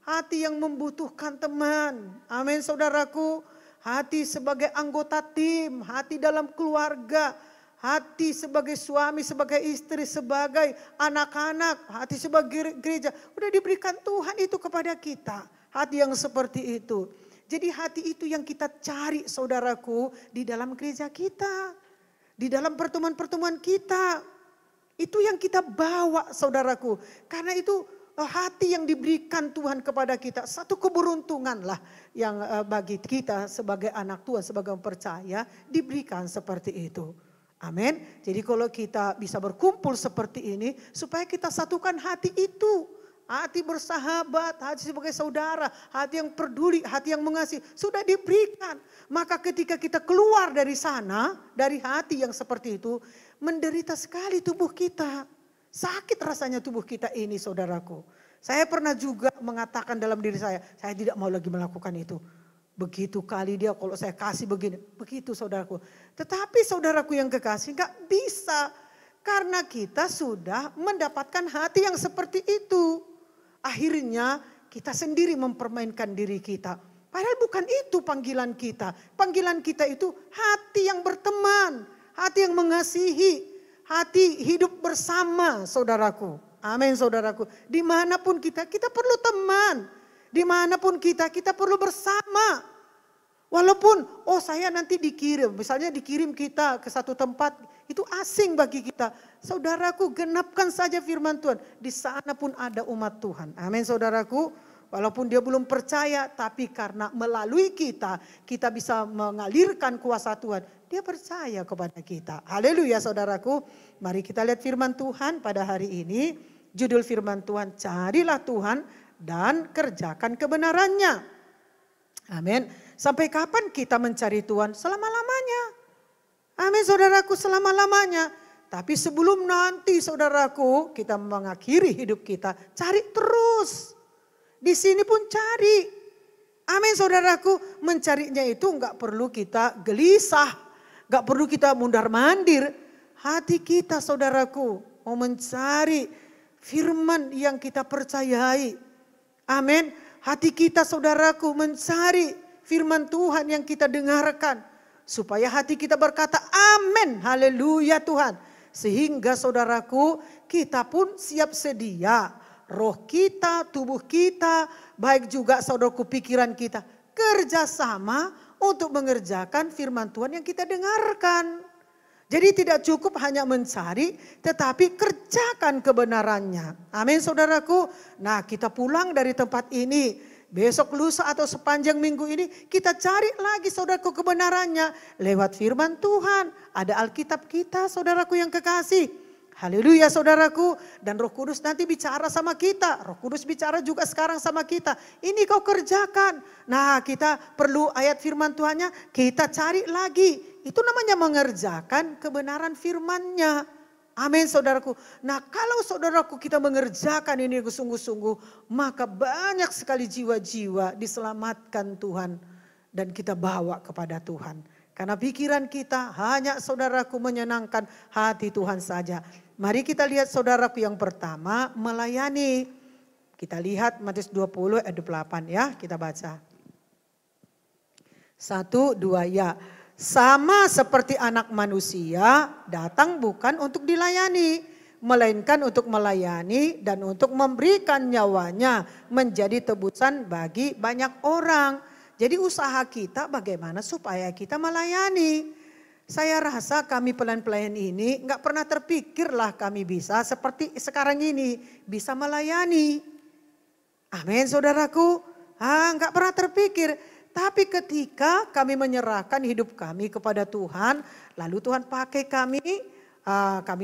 hati yang membutuhkan teman. Amin saudaraku. Hati sebagai anggota tim, hati dalam keluarga, hati sebagai suami, sebagai istri, sebagai anak-anak, hati sebagai gereja. Udah diberikan Tuhan itu kepada kita. Hati yang seperti itu. Jadi hati itu yang kita cari saudaraku di dalam gereja kita. Di dalam pertemuan-pertemuan kita. Itu yang kita bawa saudaraku. Karena itu hati yang diberikan Tuhan kepada kita. Satu keberuntungan lah yang bagi kita sebagai anak Tuhan, sebagai orang percaya diberikan seperti itu. Amin. Jadi kalau kita bisa berkumpul seperti ini supaya kita satukan hati itu. Hati bersahabat, hati sebagai saudara, hati yang peduli, hati yang mengasihi. Sudah diberikan. Maka ketika kita keluar dari sana, dari hati yang seperti itu, menderita sekali tubuh kita. Sakit rasanya tubuh kita ini saudaraku. Saya pernah juga mengatakan dalam diri saya tidak mau lagi melakukan itu. Begitu kali dia kalau saya kasih begini, begitu saudaraku. Tetapi saudaraku yang kekasih gak bisa. Karena kita sudah mendapatkan hati yang seperti itu. Akhirnya kita sendiri mempermainkan diri kita. Padahal bukan itu panggilan kita. Panggilan kita itu hati yang berteman, hati yang mengasihi. Hati hidup bersama saudaraku. Amin saudaraku. Dimanapun kita perlu teman. Dimanapun kita perlu bersama. Walaupun saya nanti dikirim. Misalnya dikirim kita ke satu tempat. Itu asing bagi kita. Saudaraku genapkan saja firman Tuhan. Di sana pun ada umat Tuhan. Amin saudaraku. Walaupun dia belum percaya. Tapi karena melalui kita bisa mengalirkan kuasa Tuhan. Dia percaya kepada kita. Haleluya saudaraku. Mari kita lihat firman Tuhan pada hari ini. Judul firman Tuhan, carilah Tuhan dan kerjakan kebenarannya. Amin. Sampai kapan kita mencari Tuhan? Selama-lamanya. Amin saudaraku, selama-lamanya. Tapi sebelum nanti saudaraku kita mengakhiri hidup kita, cari terus. Di sini pun cari. Amin saudaraku, mencarinya itu enggak perlu kita gelisah. Gak perlu kita mundar-mandir. Hati kita saudaraku mau mencari firman yang kita percayai. Amin. Hati kita saudaraku mencari firman Tuhan yang kita dengarkan. Supaya hati kita berkata amin. Haleluya Tuhan. Sehingga saudaraku kita pun siap sedia. Roh kita, tubuh kita, baik juga saudaraku pikiran kita. Kerjasama untuk mengerjakan firman Tuhan yang kita dengarkan. Jadi tidak cukup hanya mencari, tetapi kerjakan kebenarannya. Amin saudaraku. Nah kita pulang dari tempat ini, besok lusa atau sepanjang minggu ini kita cari lagi saudaraku kebenarannya. Lewat firman Tuhan, ada Alkitab kita saudaraku yang kekasih. Haleluya saudaraku. Dan Roh Kudus nanti bicara sama kita. Roh Kudus bicara juga sekarang sama kita. Ini kau kerjakan. Nah kita perlu ayat firman Tuhannya. Kita cari lagi. Itu namanya mengerjakan kebenaran firman-Nya. Amin saudaraku. Nah kalau saudaraku kita mengerjakan ini sungguh-sungguh. Maka banyak sekali jiwa-jiwa diselamatkan Tuhan. Dan kita bawa kepada Tuhan. Karena pikiran kita hanya saudaraku menyenangkan hati Tuhan saja. Mari kita lihat saudaraku yang pertama melayani. Kita lihat Matius 20 ayat 28 ya, kita baca. 1, 2 ya. Sama seperti anak manusia datang bukan untuk dilayani. Melainkan untuk melayani dan untuk memberikan nyawanya menjadi tebusan bagi banyak orang. Jadi usaha kita bagaimana supaya kita melayani. Saya rasa kami pelayan-pelayan ini gak pernah terpikirlah kami bisa seperti sekarang ini. Bisa melayani. Amin saudaraku. Gak pernah terpikir. Tapi ketika kami menyerahkan hidup kami kepada Tuhan. Lalu Tuhan pakai kami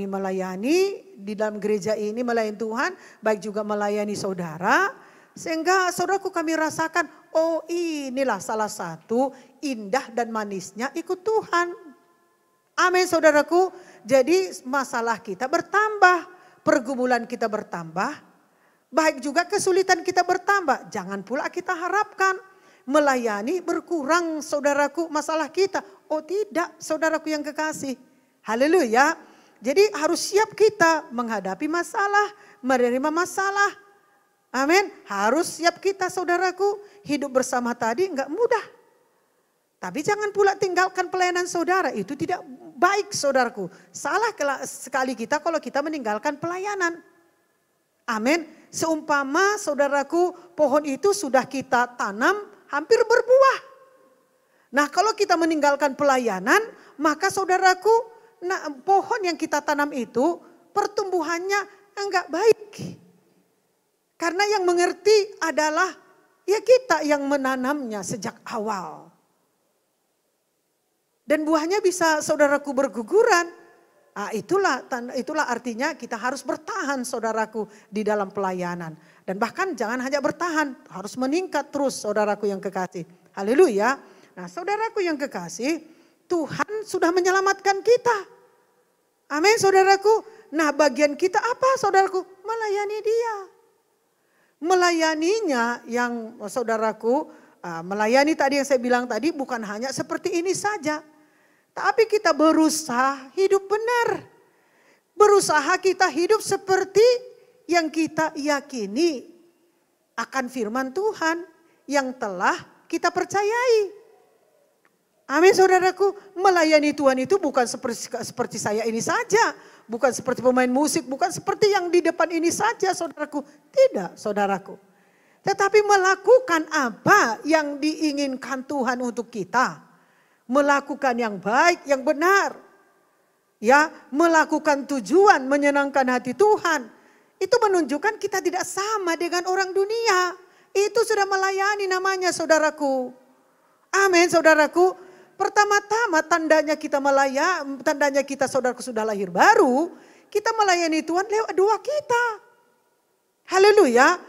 melayani di dalam gereja ini melayani Tuhan. Baik juga melayani saudara. Sehingga saudaraku kami rasakan, oh inilah salah satu indah dan manisnya ikut Tuhan. Amin saudaraku. Jadi masalah kita bertambah. Pergumulan kita bertambah. Baik juga kesulitan kita bertambah. Jangan pula kita harapkan melayani berkurang saudaraku masalah kita. Oh tidak saudaraku yang kekasih. Haleluya. Jadi harus siap kita menghadapi masalah. Menerima masalah. Amin. Harus siap kita saudaraku. Hidup bersama tadi enggak mudah. Tapi jangan pula tinggalkan pelayanan saudara. Itu tidak baik saudaraku. Salah sekali kita kalau kita meninggalkan pelayanan. Amin. Seumpama saudaraku pohon itu sudah kita tanam hampir berbuah. Nah kalau kita meninggalkan pelayanan maka saudaraku pohon yang kita tanam itu pertumbuhannya enggak baik. Karena yang mengerti adalah ya kita yang menanamnya sejak awal. Dan buahnya bisa saudaraku berguguran. Nah, itulah artinya kita harus bertahan saudaraku di dalam pelayanan. Dan bahkan jangan hanya bertahan, harus meningkat terus saudaraku yang kekasih. Haleluya. Nah saudaraku yang kekasih, Tuhan sudah menyelamatkan kita. Amin saudaraku. Nah bagian kita apa saudaraku? Melayani Dia. Melayaninya yang saudaraku, melayani tadi yang saya bilang tadi bukan hanya seperti ini saja. Tapi kita berusaha hidup benar. Berusaha kita hidup seperti yang kita yakini akan firman Tuhan yang telah kita percayai. Amin saudaraku, melayani Tuhan itu bukan seperti saya ini saja. Bukan seperti pemain musik, bukan seperti yang di depan ini saja saudaraku. Tidak saudaraku. Tetapi melakukan apa yang diinginkan Tuhan untuk kita. Melakukan yang baik, yang benar. Ya, melakukan tujuan menyenangkan hati Tuhan. Itu menunjukkan kita tidak sama dengan orang dunia. Itu sudah melayani namanya saudaraku. Amin saudaraku. Pertama-tama tandanya kita saudaraku sudah lahir baru. Kita melayani Tuhan lewat doa kita. Haleluya.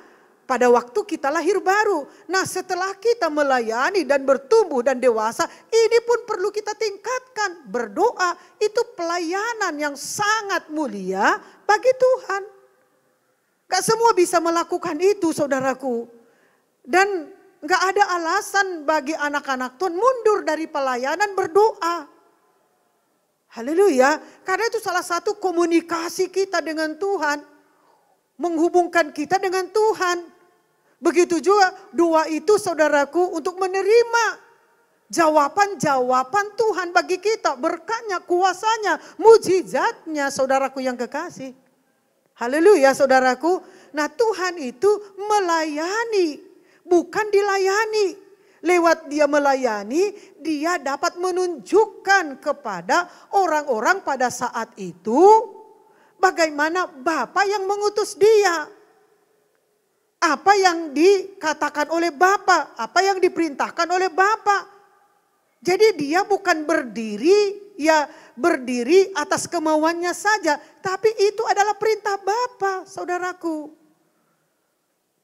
Pada waktu kita lahir baru. Nah setelah kita melayani dan bertumbuh dan dewasa. Ini pun perlu kita tingkatkan. Berdoa itu pelayanan yang sangat mulia bagi Tuhan. Gak semua bisa melakukan itu saudaraku. Dan gak ada alasan bagi anak-anak Tuhan mundur dari pelayanan berdoa. Haleluya. Karena itu salah satu komunikasi kita dengan Tuhan. Menghubungkan kita dengan Tuhan. Begitu juga doa itu saudaraku untuk menerima jawaban-jawaban Tuhan bagi kita. Berkatnya, kuasanya, mujizatnya saudaraku yang kekasih. Haleluya saudaraku. Nah Tuhan itu melayani, bukan dilayani. Lewat dia melayani, dia dapat menunjukkan kepada orang-orang pada saat itu bagaimana Bapa yang mengutus dia. Apa yang dikatakan oleh Bapa, apa yang diperintahkan oleh Bapa. Jadi dia bukan berdiri atas kemauannya saja, tapi itu adalah perintah Bapa, saudaraku.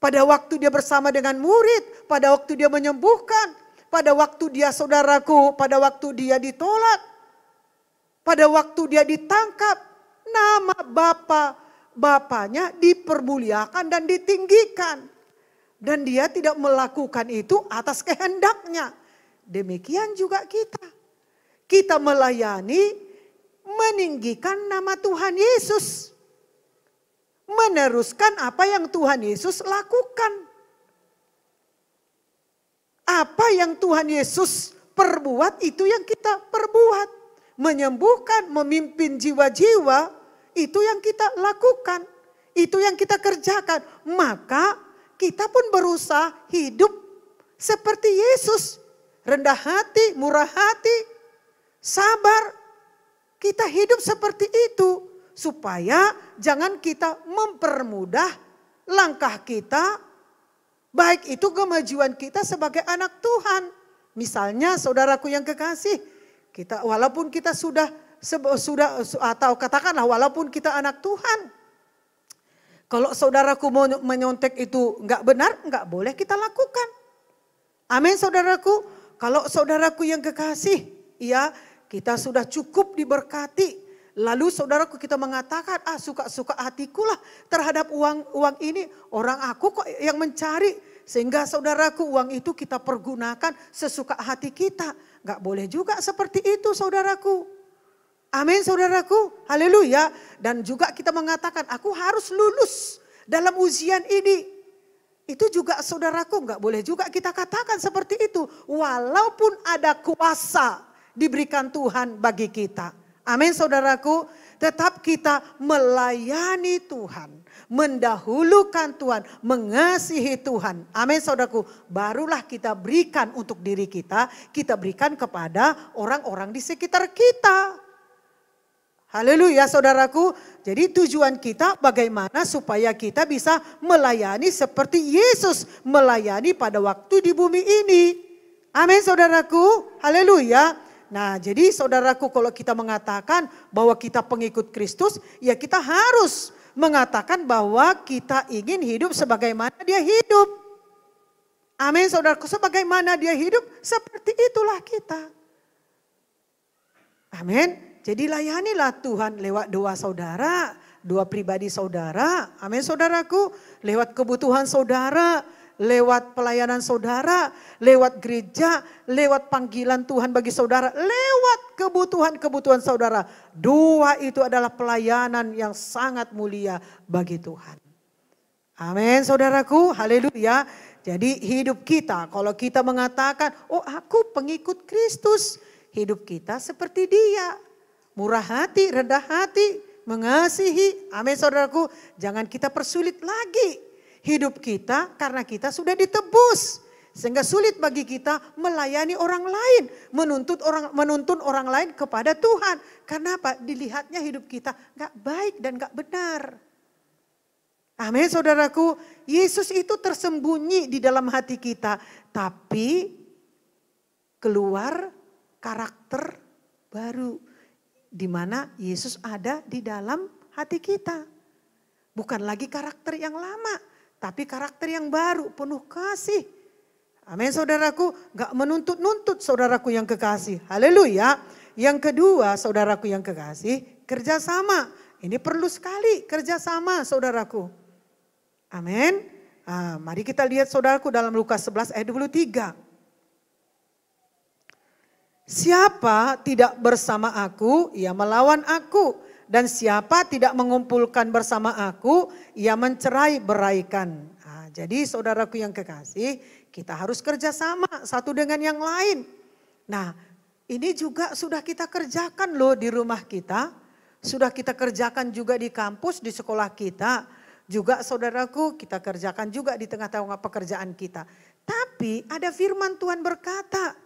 Pada waktu dia bersama dengan murid, pada waktu dia menyembuhkan, pada waktu dia saudaraku, pada waktu dia ditolak, pada waktu dia ditangkap, nama Bapaknya dipermuliakan dan ditinggikan. Dan dia tidak melakukan itu atas kehendaknya. Demikian juga kita. Kita melayani, meninggikan nama Tuhan Yesus. Meneruskan apa yang Tuhan Yesus lakukan. Apa yang Tuhan Yesus perbuat itu yang kita perbuat. Menyembuhkan, memimpin jiwa-jiwa. Itu yang kita lakukan, itu yang kita kerjakan. Maka kita pun berusaha hidup seperti Yesus. Rendah hati, murah hati, sabar. Kita hidup seperti itu. Supaya jangan kita mempermudah langkah kita. Baik itu kemajuan kita sebagai anak Tuhan. Misalnya saudaraku yang kekasih. Walaupun kita sudah atau katakanlah walaupun kita anak Tuhan. Kalau saudaraku mau menyontek itu enggak benar, enggak boleh kita lakukan. Amin saudaraku. Kalau saudaraku yang kekasih, ya kita sudah cukup diberkati. Lalu saudaraku kita mengatakan, suka-suka hatiku lah terhadap uang ini. Orang aku kok yang mencari. Sehingga saudaraku uang itu kita pergunakan sesuka hati kita. Enggak boleh juga seperti itu saudaraku. Amin saudaraku, haleluya. Dan juga kita mengatakan aku harus lulus dalam ujian ini. Itu juga saudaraku nggak boleh juga kita katakan seperti itu. Walaupun ada kuasa diberikan Tuhan bagi kita. Amin saudaraku. Tetap kita melayani Tuhan. Mendahulukan Tuhan. Mengasihi Tuhan. Amin saudaraku. Barulah kita berikan untuk diri kita. Kita berikan kepada orang-orang di sekitar kita. Haleluya saudaraku. Jadi tujuan kita bagaimana supaya kita bisa melayani seperti Yesus melayani pada waktu di bumi ini. Amin saudaraku. Haleluya. Nah jadi saudaraku kalau kita mengatakan bahwa kita pengikut Kristus. Ya kita harus mengatakan bahwa kita ingin hidup sebagaimana dia hidup. Amin saudaraku. Sebagaimana dia hidup seperti itulah kita. Amin. Jadi layanilah Tuhan lewat doa saudara, doa pribadi saudara, amin saudaraku, lewat kebutuhan saudara, lewat pelayanan saudara, lewat gereja, lewat panggilan Tuhan bagi saudara, lewat kebutuhan-kebutuhan saudara. Doa itu adalah pelayanan yang sangat mulia bagi Tuhan. Amin saudaraku, haleluya. Jadi hidup kita, kalau kita mengatakan, oh aku pengikut Kristus, hidup kita seperti dia. Murah hati, rendah hati, mengasihi. Amin saudaraku. Jangan kita persulit lagi hidup kita karena kita sudah ditebus. Sehingga sulit bagi kita melayani orang lain. Menuntun orang lain kepada Tuhan. Karena apa? Dilihatnya hidup kita gak baik dan gak benar. Amin saudaraku. Yesus itu tersembunyi di dalam hati kita. Tapi keluar karakter baru. Di mana Yesus ada di dalam hati kita. Bukan lagi karakter yang lama, tapi karakter yang baru, penuh kasih. Amin saudaraku, gak menuntut-nuntut saudaraku yang kekasih. Haleluya. Yang kedua saudaraku yang kekasih, kerjasama. Ini perlu sekali kerjasama saudaraku. Amin. Mari kita lihat saudaraku dalam Lukas 11 ayat 23. Siapa tidak bersama aku, ia melawan aku. Dan siapa tidak mengumpulkan bersama aku, ia mencerai beraikan. Nah, jadi saudaraku yang kekasih, kita harus kerjasama satu dengan yang lain. Nah ini juga sudah kita kerjakan loh di rumah kita. Sudah kita kerjakan juga di kampus, di sekolah kita. Juga saudaraku kita kerjakan juga di tengah-tengah pekerjaan kita. Tapi ada firman Tuhan berkata,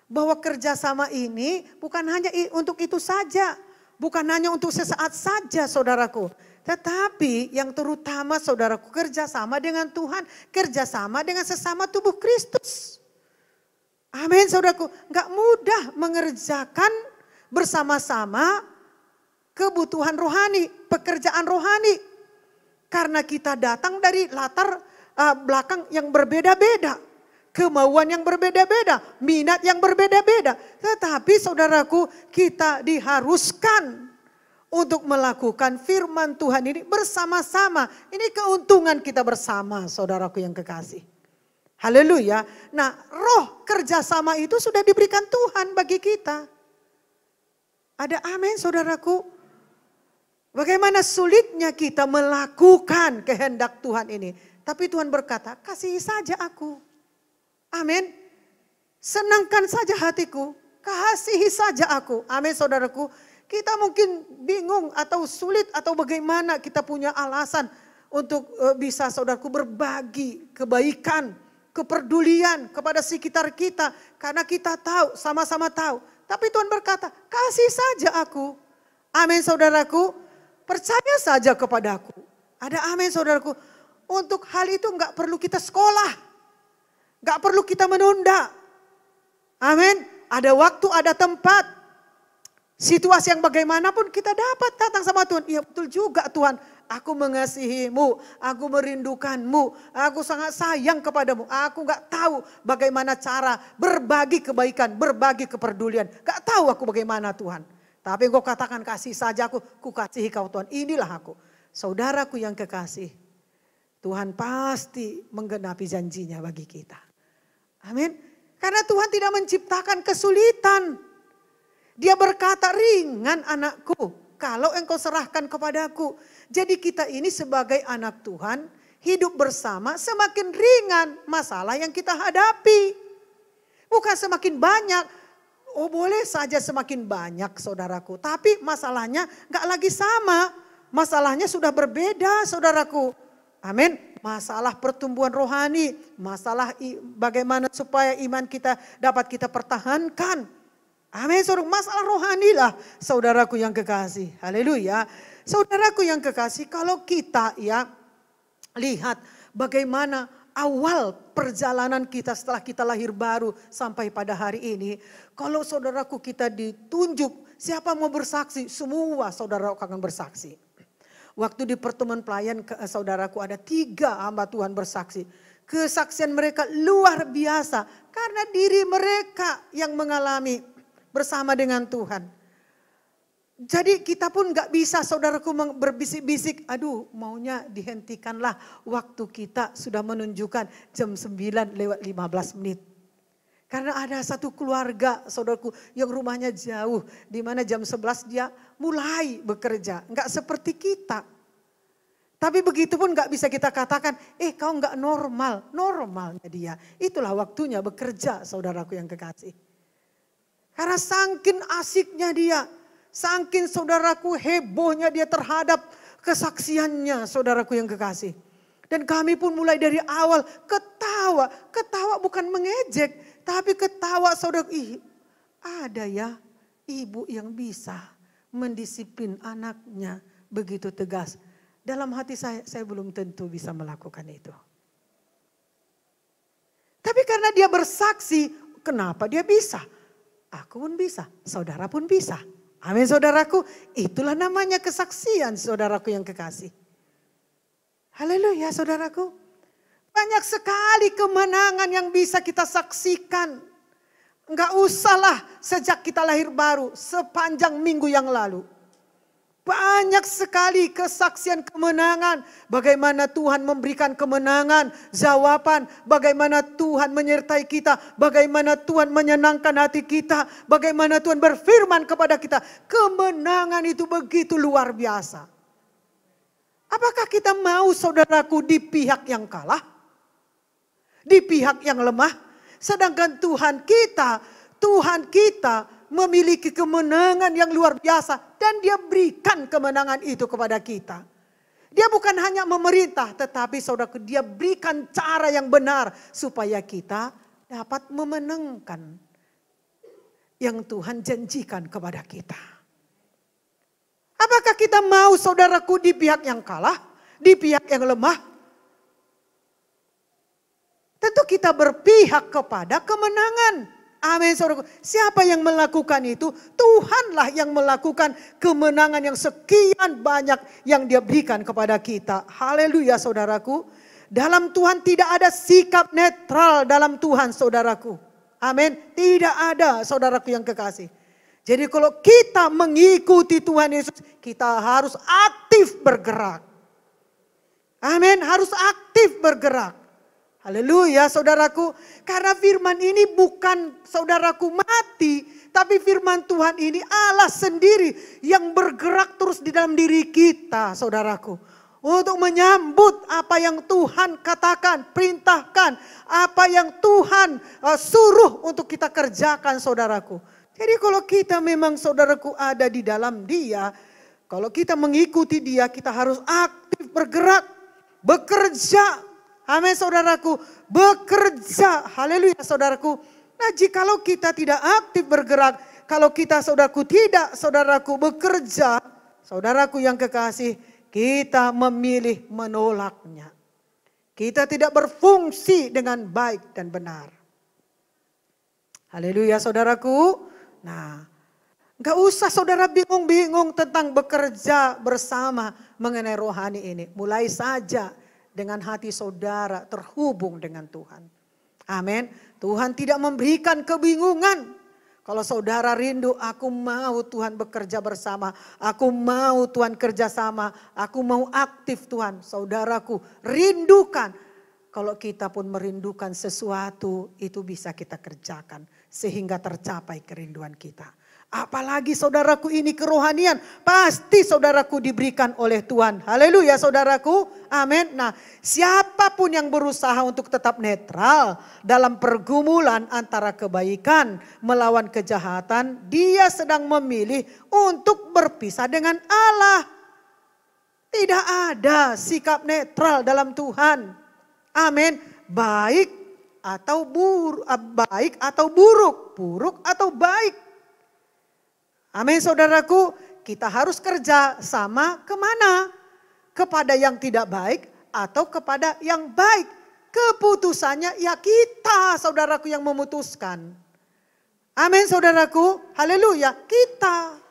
bahwa kerjasama ini bukan hanya untuk itu saja. Bukan hanya untuk sesaat saja saudaraku. Tetapi yang terutama saudaraku kerjasama dengan Tuhan. Kerjasama dengan sesama tubuh Kristus. Amin saudaraku. Gak mudah mengerjakan bersama-sama kebutuhan rohani. Pekerjaan rohani. Karena kita datang dari latar belakang yang berbeda-beda. Kemauan yang berbeda-beda, minat yang berbeda-beda. Tetapi saudaraku kita diharuskan untuk melakukan firman Tuhan ini bersama-sama. Ini keuntungan kita bersama saudaraku yang kekasih. Haleluya. Nah roh kerjasama itu sudah diberikan Tuhan bagi kita. Ada amin saudaraku. Bagaimana sulitnya kita melakukan kehendak Tuhan ini. Tapi Tuhan berkata kasihi saja aku. Amin. Senangkan saja hatiku. Kasihi saja aku. Amin saudaraku. Kita mungkin bingung atau sulit atau bagaimana kita punya alasan untuk bisa saudaraku berbagi kebaikan, kepedulian kepada sekitar kita. Karena kita tahu, sama-sama tahu. Tapi Tuhan berkata, kasih saja aku. Amin saudaraku. Percaya saja kepadaku. Ada amin saudaraku. Untuk hal itu enggak perlu kita sekolah. Gak perlu kita menunda. Amin. Ada waktu, ada tempat. Situasi yang bagaimanapun kita dapat datang sama Tuhan. Iya betul juga Tuhan. Aku mengasihimu. Aku merindukanmu. Aku sangat sayang kepadamu. Aku gak tahu bagaimana cara berbagi kebaikan. Berbagi kepedulian. Gak tahu aku bagaimana Tuhan. Tapi engkau katakan kasih saja aku. Ku kasihi kau Tuhan. Inilah aku. Saudaraku yang kekasih. Tuhan pasti menggenapi janjinya bagi kita. Amin. Karena Tuhan tidak menciptakan kesulitan. Dia berkata ringan anakku. Kalau engkau serahkan kepadaku. Jadi kita ini sebagai anak Tuhan. hidup bersama semakin ringan masalah yang kita hadapi. Bukan semakin banyak. Oh boleh saja semakin banyak saudaraku. Tapi masalahnya gak lagi sama. Masalahnya sudah berbeda saudaraku. Amin. Masalah pertumbuhan rohani. Masalah bagaimana supaya iman kita dapat kita pertahankan. Amin saudara. Masalah rohani lah saudaraku yang kekasih. Haleluya. Saudaraku yang kekasih, kalau kita ya lihat bagaimana awal perjalanan kita setelah kita lahir baru sampai pada hari ini. Kalau saudaraku kita ditunjuk, siapa mau bersaksi? Semua saudara akan bersaksi. Waktu di pertemuan pelayan saudaraku ada 3 hamba Tuhan bersaksi. Kesaksian mereka luar biasa karena diri mereka yang mengalami bersama dengan Tuhan. Jadi kita pun gak bisa saudaraku berbisik-bisik, aduh maunya dihentikanlah waktu kita sudah menunjukkan jam 9:15. Karena ada satu keluarga saudaraku yang rumahnya jauh, di mana jam 11 dia mulai bekerja, gak seperti kita. Tapi begitu pun gak bisa kita katakan, kau gak normal, normalnya dia. Itulah waktunya bekerja saudaraku yang kekasih. Karena saking asiknya dia. Saking saudaraku hebohnya dia terhadap kesaksiannya saudaraku yang kekasih. Dan kami pun mulai dari awal ketawa. Ketawa bukan mengejek. Tapi ketawa saudaraku. Ada ya ibu yang bisa mendisiplin anaknya begitu tegas. Dalam hati saya belum tentu bisa melakukan itu. Tapi karena dia bersaksi, kenapa dia bisa? Aku pun bisa, saudara pun bisa. Amin saudaraku, itulah namanya kesaksian saudaraku yang kekasih. Haleluya saudaraku. Banyak sekali kemenangan yang bisa kita saksikan. Enggak usahlah sejak kita lahir baru, sepanjang minggu yang lalu. Banyak sekali kesaksian kemenangan. Bagaimana Tuhan memberikan kemenangan, jawaban. Bagaimana Tuhan menyertai kita. Bagaimana Tuhan menyenangkan hati kita. Bagaimana Tuhan berfirman kepada kita. Kemenangan itu begitu luar biasa. Apakah kita mau saudaraku di pihak yang kalah? Di pihak yang lemah? Sedangkan Tuhan kita memiliki kemenangan yang luar biasa. Dan dia berikan kemenangan itu kepada kita. Dia bukan hanya memerintah, tetapi saudaraku dia berikan cara yang benar. Supaya kita dapat memenangkan yang Tuhan janjikan kepada kita. Apakah kita mau saudaraku di pihak yang kalah? Di pihak yang lemah? Tentu kita berpihak kepada kemenangan. Amin saudaraku. Siapa yang melakukan itu? Tuhanlah yang melakukan kemenangan yang sekian banyak yang dia berikan kepada kita. Haleluya saudaraku. Dalam Tuhan tidak ada sikap netral dalam Tuhan saudaraku. Amin. Tidak ada saudaraku yang kekasih. Jadi kalau kita mengikuti Tuhan Yesus, kita harus aktif bergerak. Amin. Harus aktif bergerak. Haleluya saudaraku. Karena firman ini bukan saudaraku mati. Tapi firman Tuhan ini Allah sendiri yang bergerak terus di dalam diri kita saudaraku. Untuk menyambut apa yang Tuhan katakan, perintahkan. Apa yang Tuhan suruh untuk kita kerjakan saudaraku. Jadi kalau kita memang saudaraku ada di dalam dia. Kalau kita mengikuti dia kita harus aktif bergerak. Bekerja. Amin saudaraku, bekerja, haleluya saudaraku. Nah jikalau kita tidak aktif bergerak, kalau kita saudaraku bekerja, saudaraku yang kekasih, kita memilih menolaknya. Kita tidak berfungsi dengan baik dan benar. Haleluya saudaraku. Nah gak usah saudara bingung-bingung tentang bekerja bersama mengenai rohani ini. Mulai saja. Dengan hati saudara terhubung dengan Tuhan. Amin. Tuhan tidak memberikan kebingungan. Kalau saudara rindu, aku mau Tuhan bekerja bersama. Aku mau Tuhan kerjasama. Aku mau aktif Tuhan. Saudaraku rindukan. Kalau kita pun merindukan sesuatu, itu bisa kita kerjakan. Sehingga tercapai kerinduan kita. Apalagi saudaraku ini kerohanian. Pasti saudaraku diberikan oleh Tuhan. Haleluya saudaraku. Amin. Nah, siapapun yang berusaha untuk tetap netral dalam pergumulan antara kebaikan melawan kejahatan, dia sedang memilih untuk berpisah dengan Allah. Tidak ada sikap netral dalam Tuhan. Amin. Baik atau buruk, buruk atau baik. Amin saudaraku, kita harus kerja sama kemana? Kepada yang tidak baik atau kepada yang baik. Keputusannya ya kita saudaraku yang memutuskan. Amin saudaraku, haleluya, kita.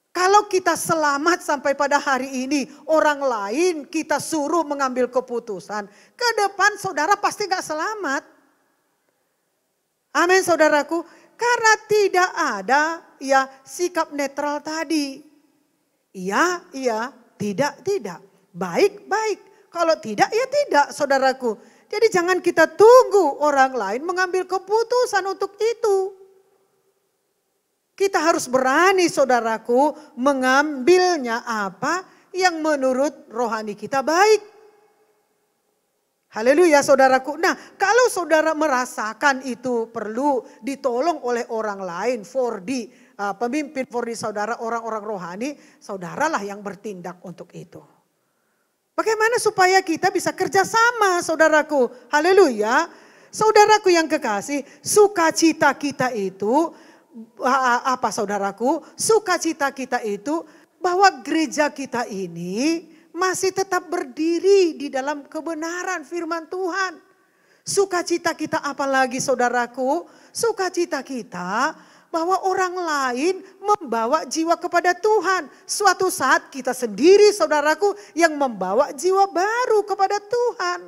Kalau kita selamat sampai pada hari ini, orang lain kita suruh mengambil keputusan. Ke depan saudara pasti gak selamat. Amin saudaraku. Karena tidak ada ya sikap netral tadi. Iya, iya, tidak, tidak. Baik, baik. Kalau tidak, ya tidak saudaraku. Jadi jangan kita tunggu orang lain mengambil keputusan untuk itu. Kita harus berani saudaraku mengambilnya apa yang menurut rohani kita baik. Haleluya saudaraku. Nah kalau saudara merasakan itu perlu ditolong oleh orang lain, 4D, pemimpin 4D saudara, orang-orang rohani, saudaralah yang bertindak untuk itu. Bagaimana supaya kita bisa kerjasama saudaraku. Haleluya. Saudaraku yang kekasih, sukacita kita itu, apa saudaraku? Sukacita kita itu bahwa gereja kita ini masih tetap berdiri di dalam kebenaran firman Tuhan. Sukacita kita apalagi saudaraku? Sukacita kita bahwa orang lain membawa jiwa kepada Tuhan. Suatu saat kita sendiri saudaraku yang membawa jiwa baru kepada Tuhan.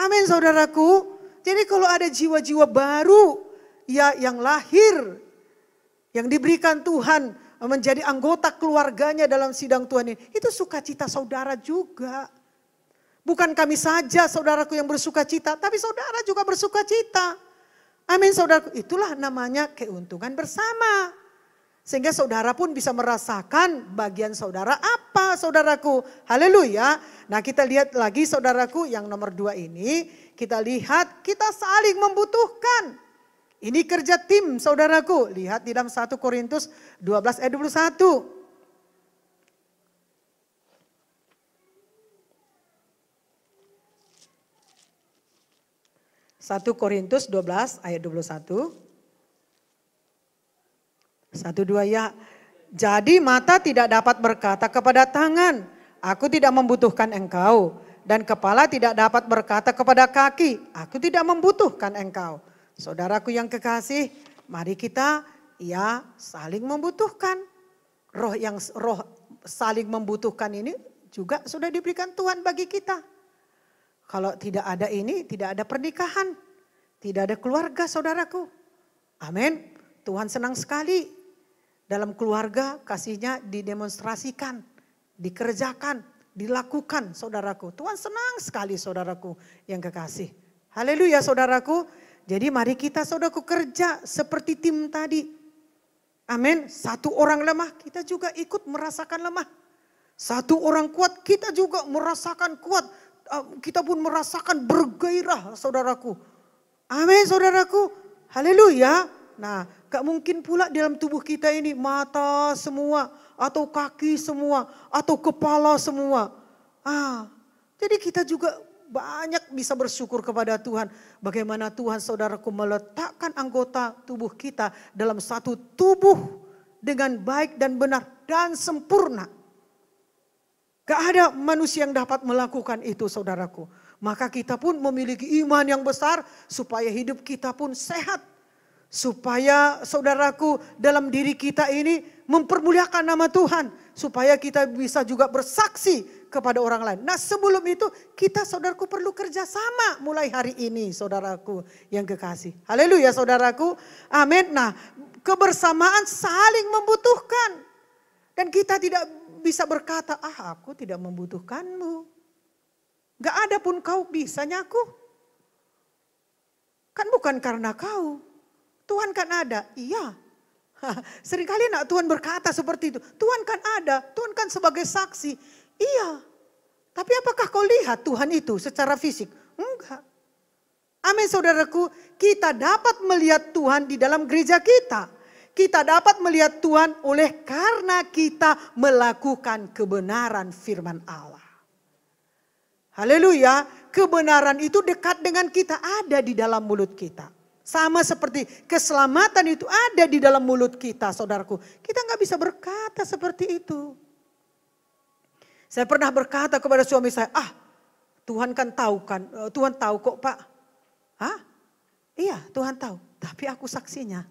Amin saudaraku. Jadi kalau ada jiwa-jiwa baru ya yang lahir, yang diberikan Tuhan menjadi anggota keluarganya dalam sidang Tuhan ini. Itu sukacita saudara juga. Bukan kami saja saudaraku yang bersukacita, tapi saudara juga bersukacita. Amin saudaraku, itulah namanya keuntungan bersama. Sehingga saudara pun bisa merasakan bagian saudara apa saudaraku. Haleluya. Nah kita lihat lagi saudaraku yang nomor 2 ini. Kita lihat kita saling membutuhkan. Ini kerja tim saudaraku. Lihat di dalam 1 Korintus 12 ayat 21. 1 Korintus 12 ayat 21. 1-2 ya. Jadi mata tidak dapat berkata kepada tangan, aku tidak membutuhkan engkau. Dan kepala tidak dapat berkata kepada kaki, aku tidak membutuhkan engkau. Saudaraku yang kekasih, mari kita ya saling membutuhkan. Roh saling membutuhkan ini juga sudah diberikan Tuhan bagi kita. Kalau tidak ada ini, tidak ada pernikahan, tidak ada keluarga saudaraku. Amin. Tuhan senang sekali dalam keluarga kasihnya didemonstrasikan, dikerjakan, dilakukan saudaraku. Tuhan senang sekali saudaraku yang kekasih. Haleluya saudaraku. Jadi mari kita saudaraku kerja seperti tim tadi. Amin. Satu orang lemah kita juga ikut merasakan lemah. Satu orang kuat kita juga merasakan kuat. Kita pun merasakan bergairah saudaraku. Amin saudaraku. Haleluya. Nah gak mungkin pula dalam tubuh kita ini mata semua. Atau kaki semua. Atau kepala semua. Jadi kita juga banyak bisa bersyukur kepada Tuhan. Bagaimana Tuhan saudaraku meletakkan anggota tubuh kita dalam satu tubuh dengan baik dan benar dan sempurna. Gak ada manusia yang dapat melakukan itu saudaraku. Maka kita pun memiliki iman yang besar supaya hidup kita pun sehat. Supaya saudaraku dalam diri kita ini mempermuliakan nama Tuhan. Supaya kita bisa juga bersaksi kepada orang lain. Nah sebelum itu kita saudaraku perlu kerjasama mulai hari ini saudaraku yang kekasih. Haleluya saudaraku. Amin. Nah kebersamaan saling membutuhkan. Dan kita tidak bisa berkata aku tidak membutuhkanmu. Gak ada pun kau bisanya aku. Kan bukan karena kau. Tuhan kan ada. Iya. Seringkali nak Tuhan berkata seperti itu. Tuhan kan ada, Tuhan kan sebagai saksi. Iya. Tapi apakah kau lihat Tuhan itu secara fisik? Enggak. Amin saudaraku, kita dapat melihat Tuhan di dalam gereja kita. Kita dapat melihat Tuhan oleh karena kita melakukan kebenaran firman Allah. Haleluya, kebenaran itu dekat dengan kita, ada di dalam mulut kita. Sama seperti keselamatan itu ada di dalam mulut kita, saudaraku. Kita nggak bisa berkata seperti itu. Saya pernah berkata kepada suami saya, Tuhan kan tahu kan, Tuhan tahu kok Pak. Hah? Iya, Tuhan tahu, tapi aku saksinya.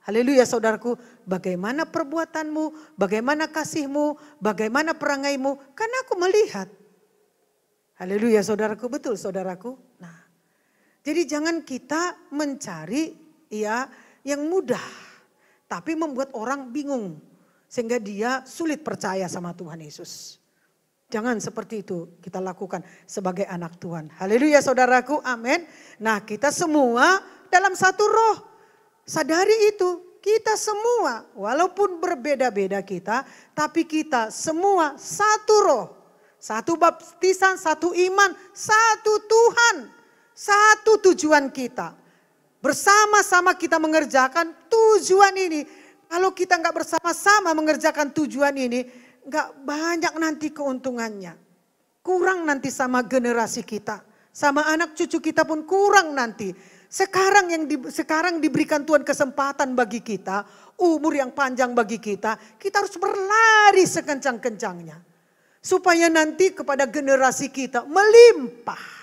Haleluya saudaraku, bagaimana perbuatanmu, bagaimana kasihmu, bagaimana perangaimu, karena aku melihat. Haleluya saudaraku, betul saudaraku. Nah, jadi jangan kita mencari yang mudah, tapi membuat orang bingung sehingga dia sulit percaya sama Tuhan Yesus. Jangan seperti itu kita lakukan sebagai anak Tuhan. Haleluya saudaraku, amin. Nah, kita semua dalam satu roh. Sadari itu, kita semua walaupun berbeda-beda kita, tapi kita semua satu roh. Satu baptisan, satu iman, satu Tuhan, satu tujuan kita. Bersama-sama kita mengerjakan tujuan ini. Kalau kita nggak bersama-sama mengerjakan tujuan ini, nggak banyak nanti keuntungannya. Kurang nanti sama generasi kita. Sama anak cucu kita pun kurang nanti. Sekarang diberikan Tuhan kesempatan bagi kita, umur yang panjang bagi kita harus berlari sekencang-kencangnya. Supaya nanti kepada generasi kita melimpah.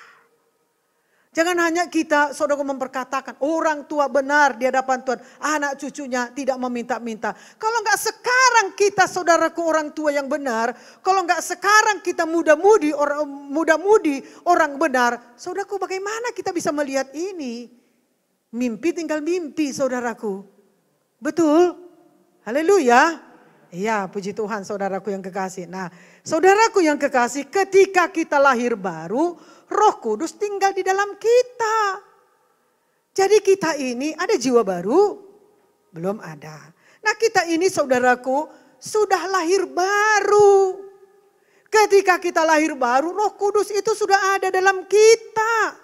Jangan hanya kita saudara memperkatakan orang tua benar di hadapan Tuhan. Anak cucunya tidak meminta-minta. Kalau enggak sekarang kita saudaraku orang tua yang benar. Kalau enggak sekarang kita muda-mudi orang benar. Saudaraku bagaimana kita bisa melihat ini? Mimpi tinggal mimpi saudaraku. Betul? Haleluya. Iya, puji Tuhan saudaraku yang kekasih. Nah, saudaraku yang kekasih, ketika kita lahir baru, Roh Kudus tinggal di dalam kita. Jadi kita ini ada jiwa baru? Belum ada. Nah, kita ini saudaraku sudah lahir baru. Ketika kita lahir baru, Roh Kudus itu sudah ada dalam kita.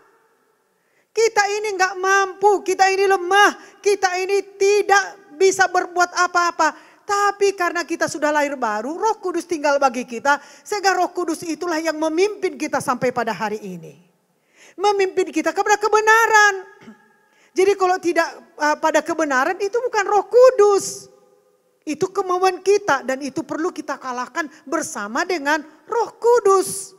Kita ini enggak mampu, kita ini lemah, kita ini tidak bisa berbuat apa-apa. Tapi karena kita sudah lahir baru, Roh Kudus tinggal bagi kita. Sehingga Roh Kudus itulah yang memimpin kita sampai pada hari ini. Memimpin kita kepada kebenaran. Jadi kalau tidak pada kebenaran itu bukan Roh Kudus. Itu kemauan kita dan itu perlu kita kalahkan bersama dengan Roh Kudus.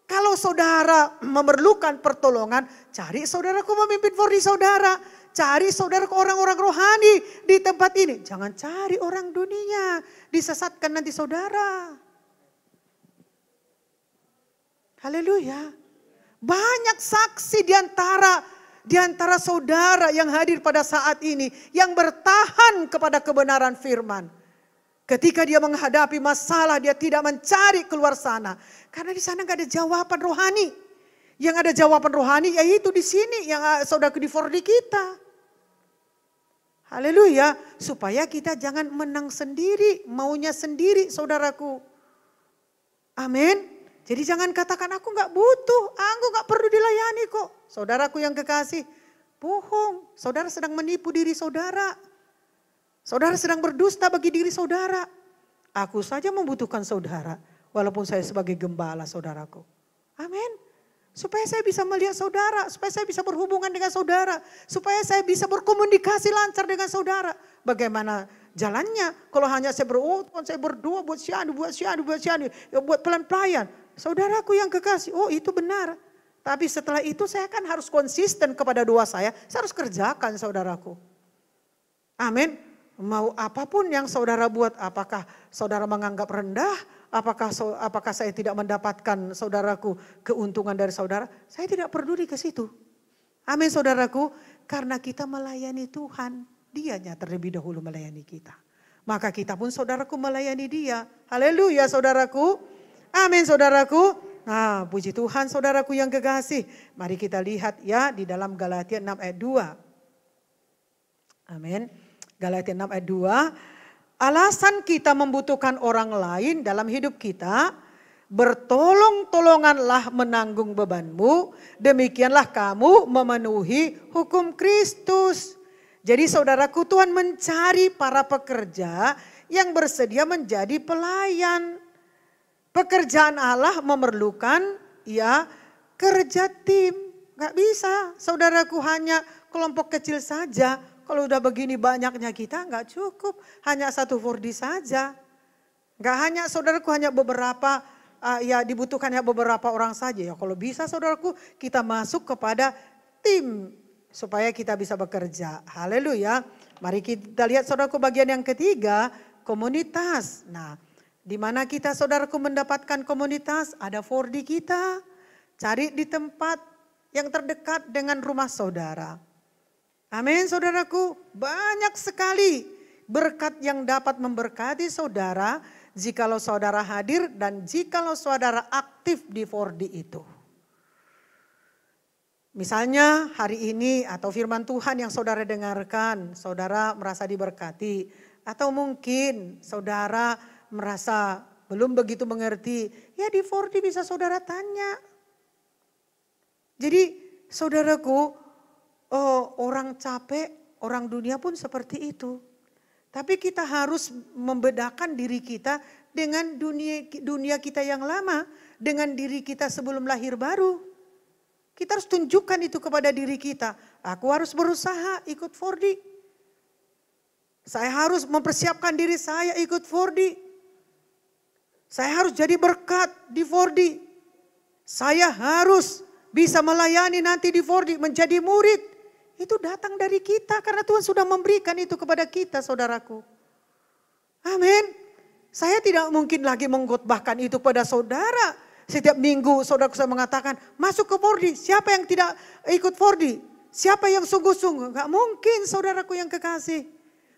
Kalau saudara memerlukan pertolongan, cari saudaraku memimpin for saudara. Cari saudara ke orang-orang rohani di tempat ini. Jangan cari orang dunia. Disesatkan nanti saudara. Haleluya. Banyak saksi di antara saudara yang hadir pada saat ini. Yang bertahan kepada kebenaran firman. Ketika dia menghadapi masalah dia tidak mencari keluar sana. Karena di sana gak ada jawaban rohani. Yang ada jawaban rohani yaitu di sini yang saudara di Fordi kita. Haleluya, supaya kita jangan menang sendiri, maunya sendiri saudaraku. Amin. Jadi jangan katakan aku gak butuh, aku gak perlu dilayani kok. Saudaraku yang kekasih, bohong. Saudara sedang menipu diri saudara. Saudara sedang berdusta bagi diri saudara. Aku saja membutuhkan saudara, walaupun saya sebagai gembala saudaraku. Amin. Supaya saya bisa melihat saudara, supaya saya bisa berhubungan dengan saudara, supaya saya bisa berkomunikasi lancar dengan saudara. Bagaimana jalannya? Kalau hanya saya berdoa buat si anu, buat pelan-pelan. Saudaraku yang kekasih, oh itu benar. Tapi setelah itu saya kan harus konsisten kepada doa saya harus kerjakan saudaraku. Amin. Mau apapun yang saudara buat, apakah saudara menganggap rendah, apakah saya tidak mendapatkan saudaraku keuntungan dari saudara? Saya tidak peduli ke situ. Amin saudaraku. Karena kita melayani Tuhan. Dianya terlebih dahulu melayani kita. Maka kita pun saudaraku melayani dia. Haleluya saudaraku. Amin saudaraku. Nah puji Tuhan saudaraku yang kekasih. Mari kita lihat ya di dalam Galatia 6 ayat 2. Amin. Galatia 6 ayat 2. Alasan kita membutuhkan orang lain dalam hidup kita, bertolong-tolonganlah menanggung bebanmu, demikianlah kamu memenuhi hukum Kristus. Jadi saudaraku, Tuhan mencari para pekerja yang bersedia menjadi pelayan. Pekerjaan Allah memerlukan kerja tim. Gak bisa saudaraku hanya kelompok kecil saja. Kalau udah begini banyaknya kita gak cukup. Hanya 1 4D saja. Gak hanya saudaraku hanya beberapa, dibutuhkannya beberapa orang saja. Ya kalau bisa saudaraku kita masuk kepada tim. Supaya kita bisa bekerja. Haleluya. Mari kita lihat saudaraku bagian yang ketiga. Komunitas. Nah, di mana kita saudaraku mendapatkan komunitas? Ada 4D kita. Cari di tempat yang terdekat dengan rumah saudara. Amin saudaraku. Banyak sekali berkat yang dapat memberkati saudara jikalau saudara hadir dan jikalau saudara aktif di 4D itu. Misalnya hari ini atau firman Tuhan yang saudara dengarkan, saudara merasa diberkati. Atau mungkin saudara merasa belum begitu mengerti, ya di 4D bisa saudara tanya. Jadi saudaraku, orang capek, orang dunia pun seperti itu. Tapi kita harus membedakan diri kita dengan dunia kita yang lama, dengan diri kita sebelum lahir baru. Kita harus tunjukkan itu kepada diri kita. Aku harus berusaha ikut 4D. Saya harus mempersiapkan diri saya ikut 4D. Saya harus jadi berkat di 4D. Saya harus bisa melayani nanti di 4D, menjadi murid. Itu datang dari kita karena Tuhan sudah memberikan itu kepada kita saudaraku. Amin. Saya tidak mungkin lagi mengkhotbahkan itu pada saudara. Setiap minggu saudaraku saya mengatakan masuk ke 4D. Siapa yang tidak ikut 4D? Siapa yang sungguh-sungguh? Gak mungkin saudaraku yang kekasih.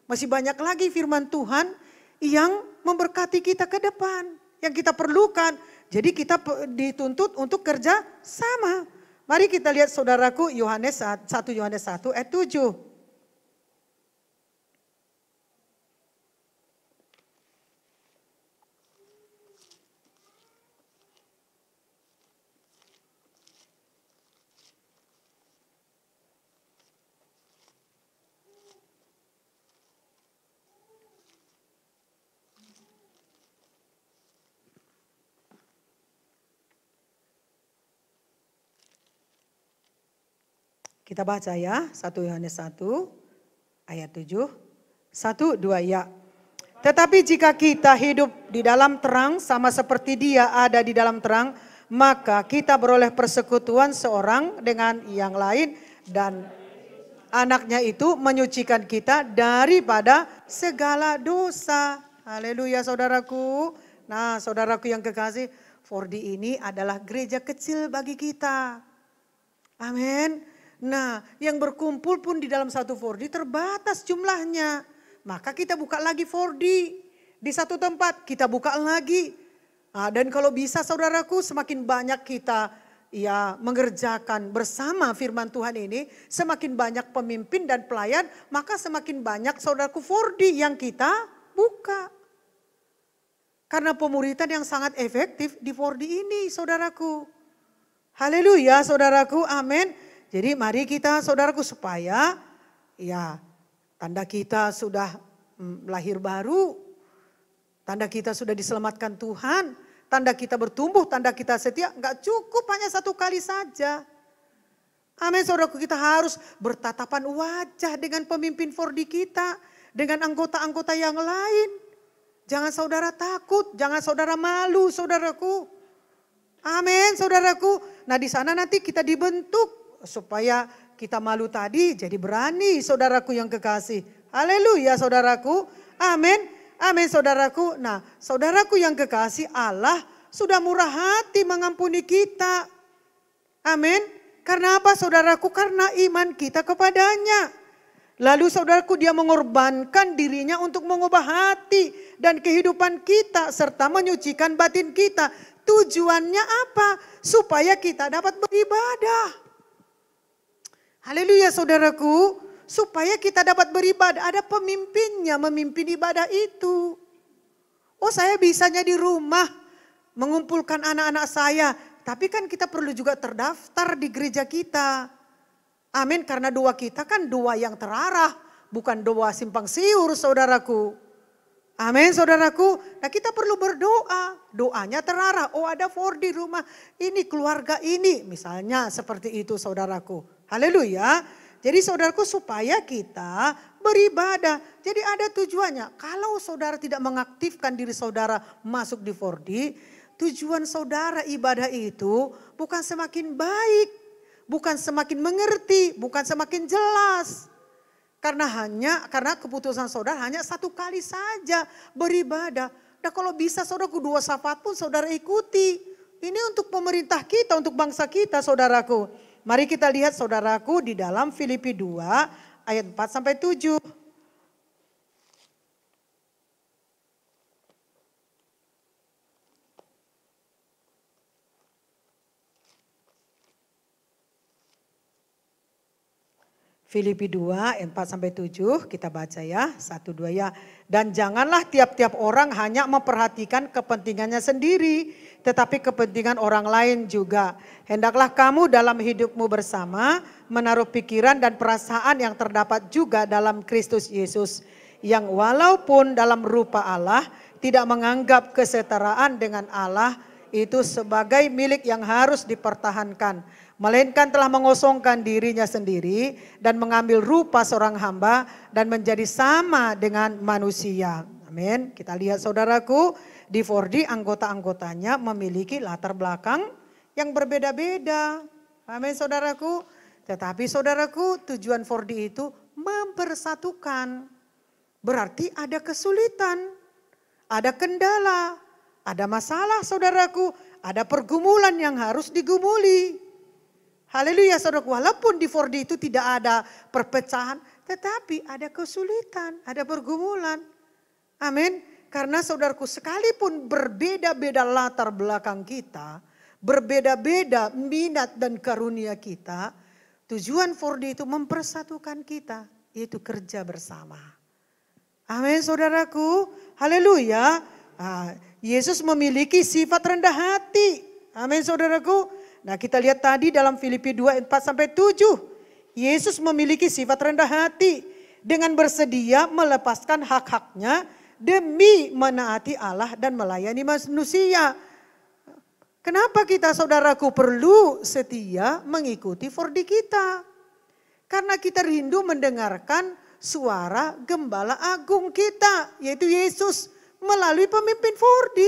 Masih banyak lagi firman Tuhan yang memberkati kita ke depan. Yang kita perlukan. Jadi kita dituntut untuk kerja sama. Mari kita lihat saudaraku 1 Yohanes 1 ayat 7. Kita baca ya, 1 Yohanes 1 ayat 7. 1, 2 ya. Tetapi jika kita hidup di dalam terang sama seperti Dia ada di dalam terang, maka kita beroleh persekutuan seorang dengan yang lain dan anaknya itu menyucikan kita daripada segala dosa. Haleluya saudaraku. Nah saudaraku yang kekasih, 4D ini adalah gereja kecil bagi kita. Amin. Nah, yang berkumpul pun di dalam 1 4D terbatas jumlahnya. Maka kita buka lagi 4D. Di satu tempat kita buka lagi. Nah, dan kalau bisa saudaraku semakin banyak kita mengerjakan bersama firman Tuhan ini. Semakin banyak pemimpin dan pelayan. Maka semakin banyak saudaraku 4D yang kita buka. Karena pemuridan yang sangat efektif di 4D ini saudaraku. Haleluya saudaraku, amin. Jadi mari kita saudaraku supaya tanda kita sudah lahir baru. Tanda kita sudah diselamatkan Tuhan. Tanda kita bertumbuh, tanda kita setia. Enggak cukup hanya 1 kali saja. Amin saudaraku, kita harus bertatapan wajah dengan pemimpin 4D kita. Dengan anggota-anggota yang lain. Jangan saudara takut, jangan saudara malu saudaraku. Amin saudaraku. Nah di sana nanti kita dibentuk. Supaya kita malu tadi jadi berani saudaraku yang kekasih. Haleluya saudaraku. Amin. Amin saudaraku. Nah saudaraku yang kekasih, Allah sudah murah hati mengampuni kita. Amin. Karena apa saudaraku? Karena iman kita kepadanya. Lalu saudaraku dia mengorbankan dirinya untuk mengubah hati dan kehidupan kita. Serta menyucikan batin kita. Tujuannya apa? Supaya kita dapat beribadah. Haleluya saudaraku, supaya kita dapat beribadah. Ada pemimpinnya memimpin ibadah itu. Oh, saya bisanya di rumah mengumpulkan anak-anak saya. Tapi kan kita perlu juga terdaftar di gereja kita. Amin, karena doa kita kan doa yang terarah. Bukan doa simpang siur, saudaraku. Amin, saudaraku. Nah, kita perlu berdoa. Doanya terarah. Oh, ada 4 di rumah ini, keluarga ini. Misalnya seperti itu, saudaraku. Haleluya. Jadi saudaraku, supaya kita beribadah. Jadi ada tujuannya. Kalau saudara tidak mengaktifkan diri saudara masuk di 4D, tujuan saudara ibadah itu bukan semakin baik. Bukan semakin mengerti, bukan semakin jelas. Karena keputusan saudara hanya 1 kali saja beribadah. Nah, kalau bisa saudaraku 2 syafaat pun saudara ikuti. Ini untuk pemerintah kita, untuk bangsa kita, saudaraku. Mari kita lihat saudaraku di dalam Filipi 2 ayat 4-7. Filipi 2 ayat 4-7 kita baca ya, 1-2 ya. Dan janganlah tiap-tiap orang hanya memperhatikan kepentingannya sendiri, tetapi kepentingan orang lain juga. Hendaklah kamu dalam hidupmu bersama menaruh pikiran dan perasaan yang terdapat juga dalam Kristus Yesus, yang walaupun dalam rupa Allah tidak menganggap kesetaraan dengan Allah itu sebagai milik yang harus dipertahankan, melainkan telah mengosongkan dirinya sendiri dan mengambil rupa seorang hamba dan menjadi sama dengan manusia. Amin. Kita lihat saudaraku, di 4D anggota-anggotanya memiliki latar belakang yang berbeda-beda. Amin saudaraku. Tetapi saudaraku, tujuan 4D itu mempersatukan. Berarti ada kesulitan, ada kendala, ada masalah saudaraku, ada pergumulan yang harus digumuli. Haleluya saudaraku, walaupun di 4D itu tidak ada perpecahan, tetapi ada kesulitan, ada pergumulan. Amin. Karena saudaraku, sekalipun berbeda-beda latar belakang kita, berbeda-beda minat dan karunia kita, tujuan 4D itu mempersatukan kita, yaitu kerja bersama. Amin saudaraku, haleluya. Yesus memiliki sifat rendah hati. Amin saudaraku. Nah, kita lihat tadi dalam Filipi 2 ayat 4-7. Yesus memiliki sifat rendah hati dengan bersedia melepaskan hak-haknya demi menaati Allah dan melayani manusia. Kenapa kita saudaraku perlu setia mengikuti 4D kita? Karena kita rindu mendengarkan suara gembala agung kita, yaitu Yesus melalui pemimpin 4D.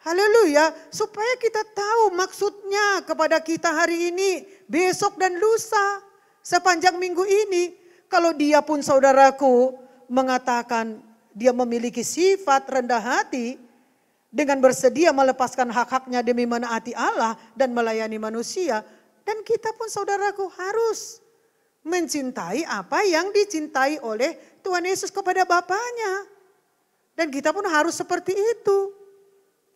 Haleluya, supaya kita tahu maksudnya kepada kita hari ini, besok dan lusa, sepanjang minggu ini. Kalau dia pun saudaraku mengatakan dia memiliki sifat rendah hati dengan bersedia melepaskan hak-haknya demi menaati Allah dan melayani manusia. Dan kita pun saudaraku harus mencintai apa yang dicintai oleh Tuhan Yesus kepada Bapaknya. Dan kita pun harus seperti itu.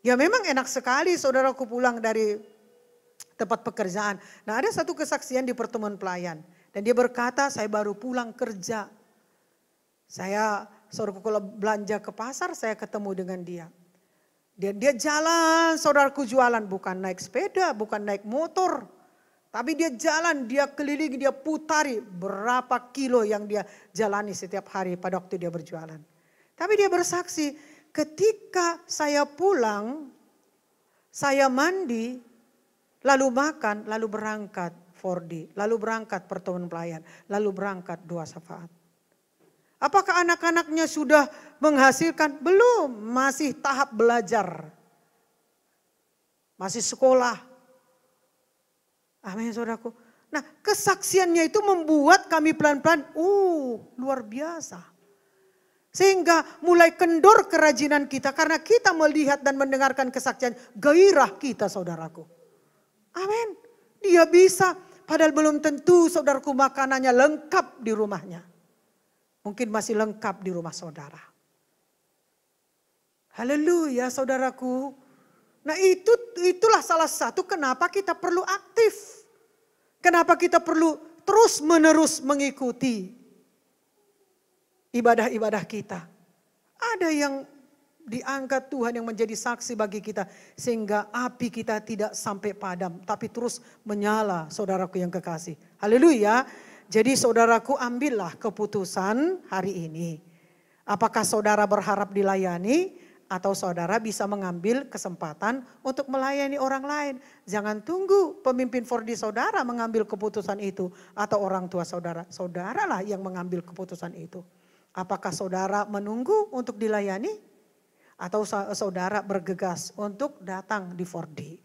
Ya memang enak sekali saudaraku pulang dari tempat pekerjaan. Nah, ada satu kesaksian di pertemuan pelayan. Dan dia berkata, saya baru pulang kerja. Saudaraku kalau belanja ke pasar, saya ketemu dengan dia. Dia jalan, saudaraku jualan. Bukan naik sepeda, bukan naik motor. Tapi dia jalan, dia keliling, dia putari berapa kilo yang dia jalani setiap hari pada waktu dia berjualan. Tapi dia bersaksi, ketika saya pulang, saya mandi, lalu makan, lalu berangkat 4D, lalu berangkat pertemuan pelayan, lalu berangkat 2 syafaat. Apakah anak-anaknya sudah menghasilkan? Belum, masih tahap belajar. Masih sekolah. Amin saudaraku. Nah, kesaksiannya itu membuat kami pelan-pelan, luar biasa. Sehingga mulai kendor kerajinan kita karena kita melihat dan mendengarkan kesaksian, gairah kita saudaraku. Amin. Dia bisa, padahal belum tentu saudaraku makanannya lengkap di rumahnya. Mungkin masih lengkap di rumah saudara. Haleluya saudaraku. Nah itulah salah satu kenapa kita perlu aktif. Kenapa kita perlu terus menerus mengikuti ibadah-ibadah kita. Ada yang diangkat Tuhan yang menjadi saksi bagi kita sehingga api kita tidak sampai padam tapi terus menyala, saudaraku yang kekasih. Haleluya. Jadi saudaraku, ambillah keputusan hari ini. Apakah saudara berharap dilayani atau saudara bisa mengambil kesempatan untuk melayani orang lain. Jangan tunggu pemimpin 4D saudara mengambil keputusan itu atau orang tua saudara. Saudaralah yang mengambil keputusan itu. Apakah saudara menunggu untuk dilayani? Atau saudara bergegas untuk datang di 4D.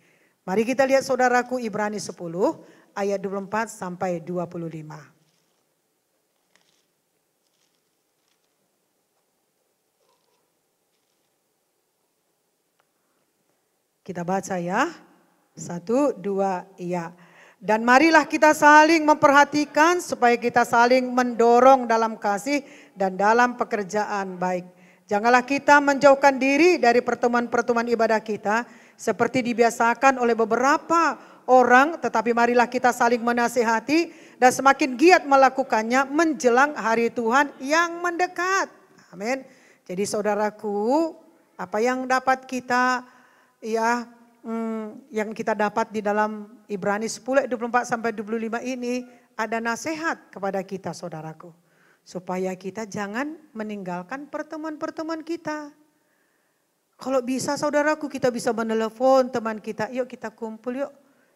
Mari kita lihat saudaraku Ibrani 10 ayat 24 sampai 25. Kita baca ya. 1, 2, iya. Dan marilah kita saling memperhatikan supaya kita saling mendorong dalam kasih dan dalam pekerjaan baik. Janganlah kita menjauhkan diri dari pertemuan-pertemuan ibadah kita seperti dibiasakan oleh beberapa orang, tetapi marilah kita saling menasihati dan semakin giat melakukannya menjelang hari Tuhan yang mendekat. Amin. Jadi saudaraku, apa yang dapat kita yang kita dapat di dalam Ibrani 10 ayat 24 sampai 25 ini ada nasihat kepada kita saudaraku. Supaya kita jangan meninggalkan pertemuan-pertemuan kita. Kalau bisa saudaraku kita bisa menelepon teman kita, yuk kita kumpul yuk.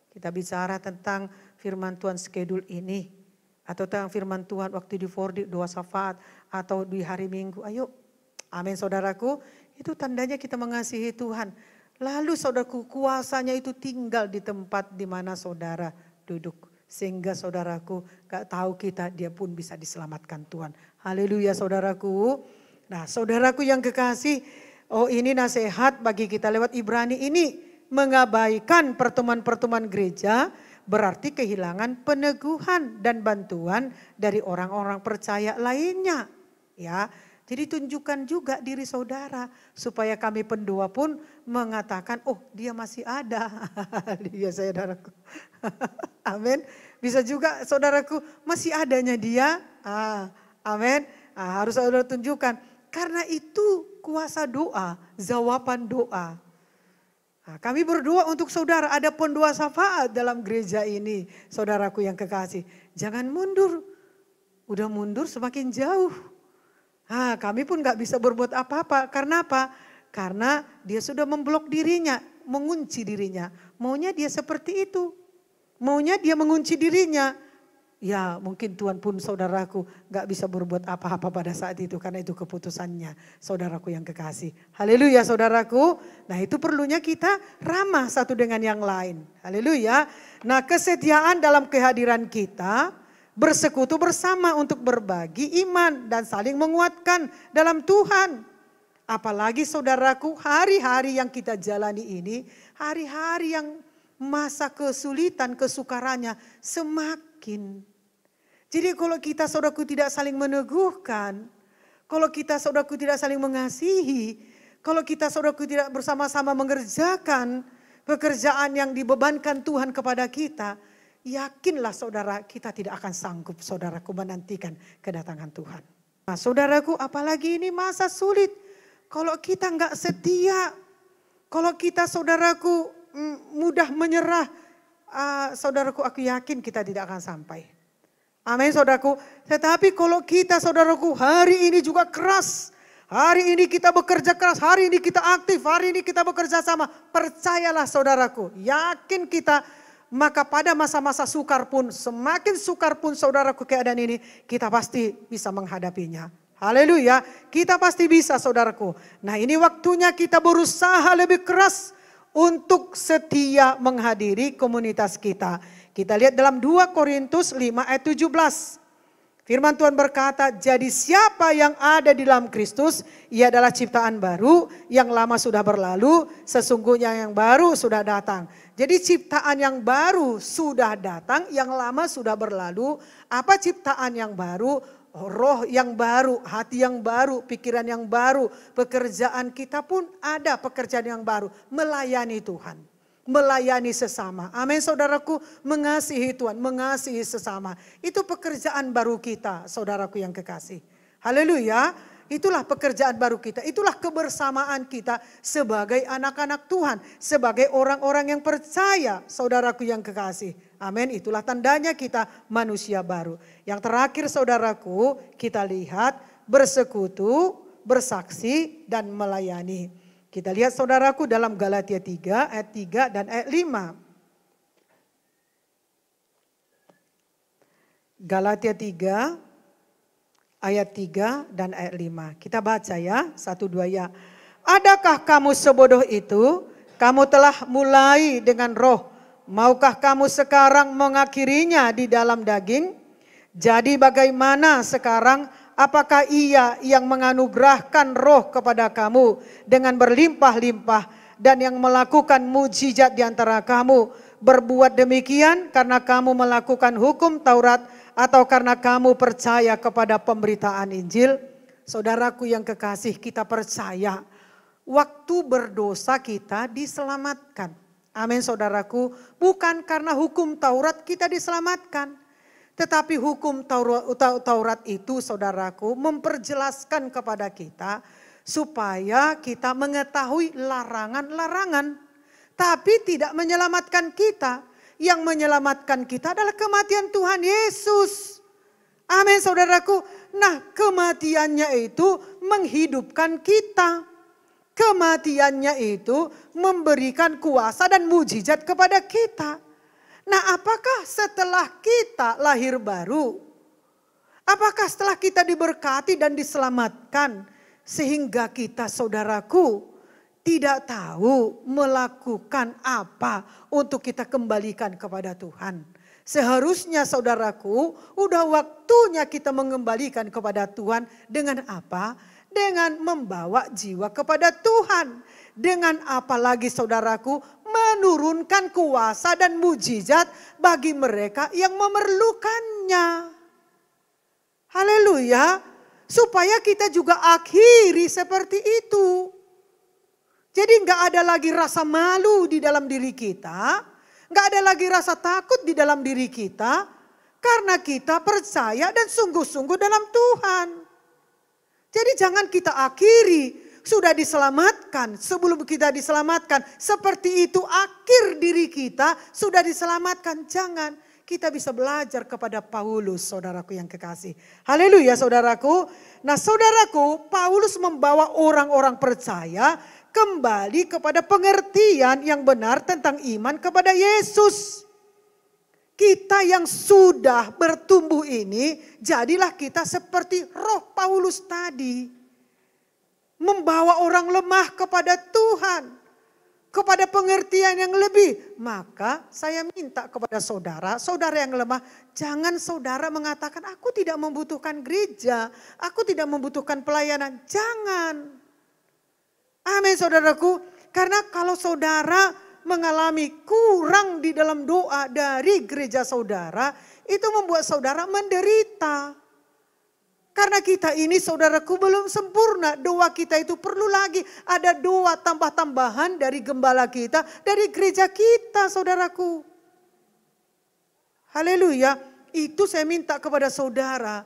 Kita bicara tentang firman Tuhan schedule ini. Atau tentang firman Tuhan waktu di 4D, doa syafaat atau di hari Minggu, ayo. Amin saudaraku, itu tandanya kita mengasihi Tuhan. Lalu saudaraku kuasanya itu tinggal di tempat di mana saudara duduk. Sehingga saudaraku gak tahu kita dia pun bisa diselamatkan Tuhan. Haleluya saudaraku. Nah saudaraku yang kekasih, ini nasihat bagi kita lewat Ibrani ini. Mengabaikan pertemuan-pertemuan gereja berarti kehilangan peneguhan dan bantuan dari orang-orang percaya lainnya. Ya. Jadi tunjukkan juga diri saudara supaya kami pendua pun mengatakan, oh dia masih ada. Dia saudaraku. Amin. Bisa juga saudaraku masih adanya dia. Amin. Harus saudara tunjukkan. Karena itu kuasa doa, jawaban doa. Kami berdoa untuk saudara, ada pendoa syafaat dalam gereja ini. Saudaraku yang kekasih. Jangan mundur. Udah mundur semakin jauh. Kami pun gak bisa berbuat apa-apa. Karena apa? Karena dia sudah memblok dirinya, mengunci dirinya. Maunya dia seperti itu. Maunya dia mengunci dirinya. Ya mungkin Tuhan pun saudaraku gak bisa berbuat apa-apa pada saat itu. Karena itu keputusannya saudaraku yang kekasih. Haleluya saudaraku. Nah itu perlunya kita ramah satu dengan yang lain. Haleluya. Nah kesetiaan dalam kehadiran kita. Bersekutu bersama untuk berbagi iman dan saling menguatkan dalam Tuhan. Apalagi saudaraku hari-hari yang kita jalani ini, hari-hari yang masa kesulitan, kesukarannya semakin. Jadi kalau kita saudaraku tidak saling meneguhkan, kalau kita saudaraku tidak saling mengasihi, kalau kita saudaraku tidak bersama-sama mengerjakan pekerjaan yang dibebankan Tuhan kepada kita, yakinlah saudara kita tidak akan sanggup saudaraku menantikan kedatangan Tuhan. Nah saudaraku apalagi ini masa sulit. Kalau kita enggak setia, kalau kita saudaraku mudah menyerah, saudaraku aku yakin kita tidak akan sampai. Amin saudaraku. Tetapi kalau kita saudaraku hari ini juga keras. Hari ini kita bekerja keras, hari ini kita aktif, hari ini kita bekerja sama. Percayalah saudaraku, yakin kita. Maka pada masa-masa sukar pun, semakin sukar pun saudaraku keadaan ini, kita pasti bisa menghadapinya. Haleluya, kita pasti bisa saudaraku. Nah ini waktunya kita berusaha lebih keras untuk setia menghadiri komunitas kita. Kita lihat dalam 2 Korintus 5 ayat 17. Firman Tuhan berkata, jadi siapa yang ada di dalam Kristus, ia adalah ciptaan baru, yang lama sudah berlalu, sesungguhnya yang baru sudah datang. Jadi ciptaan yang baru sudah datang, yang lama sudah berlalu. Apa ciptaan yang baru? Roh yang baru, hati yang baru, pikiran yang baru. Pekerjaan kita pun ada pekerjaan yang baru, melayani Tuhan. melayani sesama. Amin saudaraku, mengasihi Tuhan, mengasihi sesama. Itu pekerjaan baru kita saudaraku yang kekasih. Haleluya, itulah pekerjaan baru kita, itulah kebersamaan kita sebagai anak-anak Tuhan, sebagai orang-orang yang percaya saudaraku yang kekasih. Amin, itulah tandanya kita manusia baru. Yang terakhir saudaraku, kita lihat bersekutu, bersaksi dan melayani. Kita lihat saudaraku dalam Galatia 3 ayat 3 dan ayat 5. Galatia 3 ayat 3 dan ayat 5. Kita baca ya, 1-2 ya. Adakah kamu sebodoh itu? Kamu telah mulai dengan roh. Maukah kamu sekarang mengakhirinya di dalam daging? Jadi bagaimana sekarang? Apakah Ia yang menganugerahkan roh kepada kamu dengan berlimpah-limpah dan yang melakukan mujizat di antara kamu berbuat demikian karena kamu melakukan hukum Taurat atau karena kamu percaya kepada pemberitaan Injil? Saudaraku yang kekasih, kita percaya waktu berdosa kita diselamatkan. Amin saudaraku, bukan karena hukum Taurat kita diselamatkan. Tetapi hukum Taurat itu saudaraku memperjelaskan kepada kita supaya kita mengetahui larangan-larangan. Tapi tidak menyelamatkan kita. Yang menyelamatkan kita adalah kematian Tuhan Yesus. Amin saudaraku. Nah kematiannya itu menghidupkan kita. Kematiannya itu memberikan kuasa dan mujizat kepada kita. Nah apakah setelah kita lahir baru, apakah setelah kita diberkati dan diselamatkan, sehingga kita saudaraku tidak tahu melakukan apa untuk kita kembalikan kepada Tuhan. Seharusnya saudaraku udah waktunya kita mengembalikan kepada Tuhan dengan apa? Dengan membawa jiwa kepada Tuhan. Dengan apa lagi saudaraku? Menurunkan kuasa dan mujizat bagi mereka yang memerlukannya. Haleluya. Supaya kita juga akhiri seperti itu. Jadi enggak ada lagi rasa malu di dalam diri kita. Enggak ada lagi rasa takut di dalam diri kita. Karena kita percaya dan sungguh-sungguh dalam Tuhan. Jadi jangan kita akhiri, sudah diselamatkan, sebelum kita diselamatkan, seperti itu akhir diri kita sudah diselamatkan. Jangan, kita bisa belajar kepada Paulus, saudaraku yang kekasih. Haleluya saudaraku. Nah saudaraku, Paulus membawa orang-orang percaya kembali kepada pengertian yang benar tentang iman kepada Yesus. Kita yang sudah bertumbuh ini, jadilah kita seperti roh Paulus tadi. Membawa orang lemah kepada Tuhan. Kepada pengertian yang lebih. Maka saya minta kepada saudara, saudara yang lemah. Jangan saudara mengatakan, aku tidak membutuhkan gereja. Aku tidak membutuhkan pelayanan. Jangan. Amin saudaraku. Karena kalau saudara mengalami kurang di dalam doa dari gereja saudara, itu membuat saudara menderita. Karena kita ini saudaraku belum sempurna, doa kita itu perlu lagi ada doa tambah-tambahan dari gembala kita, dari gereja kita saudaraku. Haleluya, itu saya minta kepada saudara.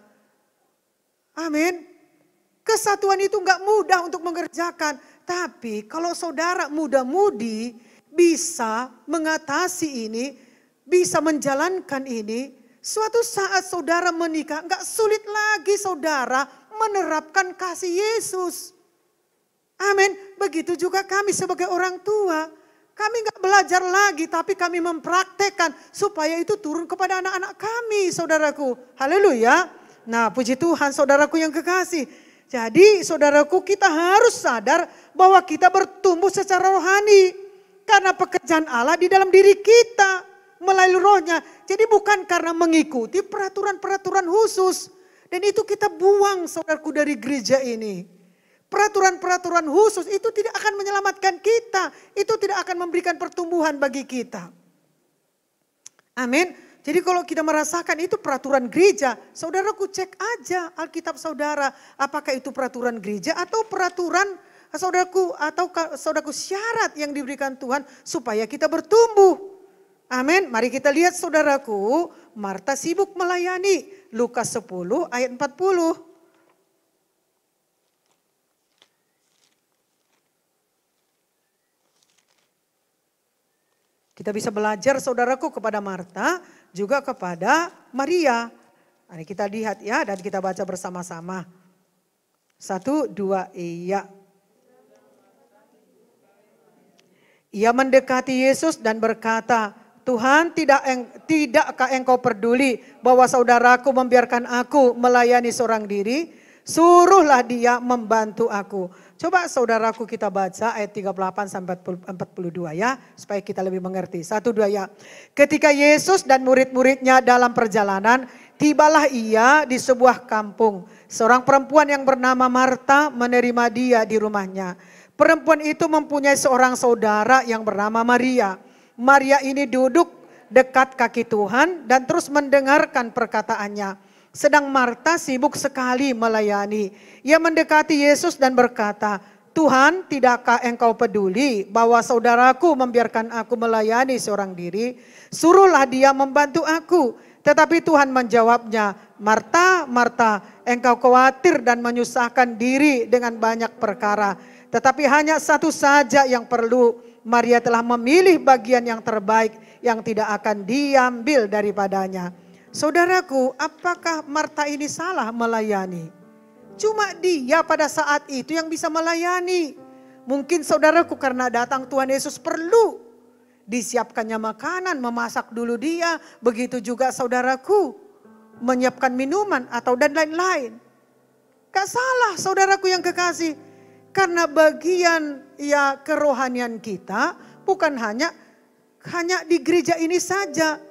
Amin. Kesatuan itu enggak mudah untuk mengerjakan, tapi kalau saudara muda-mudi bisa mengatasi ini, bisa menjalankan ini. Suatu saat saudara menikah, enggak sulit lagi saudara menerapkan kasih Yesus. Amin. Begitu juga kami sebagai orang tua. Kami enggak belajar lagi, tapi kami mempraktekkan supaya itu turun kepada anak-anak kami, saudaraku. Haleluya. Nah, puji Tuhan saudaraku yang kekasih. Jadi saudaraku, kita harus sadar bahwa kita bertumbuh secara rohani. Karena pekerjaan Allah di dalam diri kita melalui rohnya. Jadi bukan karena mengikuti peraturan-peraturan khusus. Dan itu kita buang saudaraku dari gereja ini. Peraturan-peraturan khusus itu tidak akan menyelamatkan kita. Itu tidak akan memberikan pertumbuhan bagi kita. Amin. Jadi kalau kita merasakan itu peraturan gereja, saudaraku cek aja Alkitab saudara. Apakah itu peraturan gereja atau peraturan saudaraku syarat yang diberikan Tuhan supaya kita bertumbuh. Amin. Mari kita lihat saudaraku, Marta sibuk melayani. Lukas 10 ayat 40. Kita bisa belajar saudaraku kepada Marta, juga kepada Maria. Mari kita lihat ya dan kita baca bersama-sama. 1, 2, iya. Ia mendekati Yesus dan berkata, Tuhan, tidakkah engkau peduli bahwa saudaraku membiarkan aku melayani seorang diri? Suruhlah dia membantu aku. Coba saudaraku kita baca ayat 38 sampai 42 ya. Supaya kita lebih mengerti. 1, 2 ya. Ketika Yesus dan murid-muridnya dalam perjalanan, tibalah ia di sebuah kampung. Seorang perempuan yang bernama Marta menerima dia di rumahnya. Perempuan itu mempunyai seorang saudara yang bernama Maria. Maria ini duduk dekat kaki Tuhan dan terus mendengarkan perkataannya. Sedang Marta sibuk sekali melayani. Ia mendekati Yesus dan berkata, Tuhan, tidakkah engkau peduli bahwa saudaraku membiarkan aku melayani seorang diri? Suruhlah dia membantu aku. Tetapi Tuhan menjawabnya, Marta, Marta, engkau khawatir dan menyusahkan diri dengan banyak perkara. Tetapi hanya satu saja yang perlu. Maria telah memilih bagian yang terbaik yang tidak akan diambil daripadanya. Saudaraku, apakah Marta ini salah melayani? Cuma dia pada saat itu yang bisa melayani. Mungkin saudaraku karena datang Tuhan Yesus perlu disiapkannya makanan, memasak dulu dia. Begitu juga saudaraku menyiapkan minuman atau dan lain-lain. Gak salah saudaraku yang kekasih. Karena bagian ya kerohanian kita bukan hanya di gereja ini saja.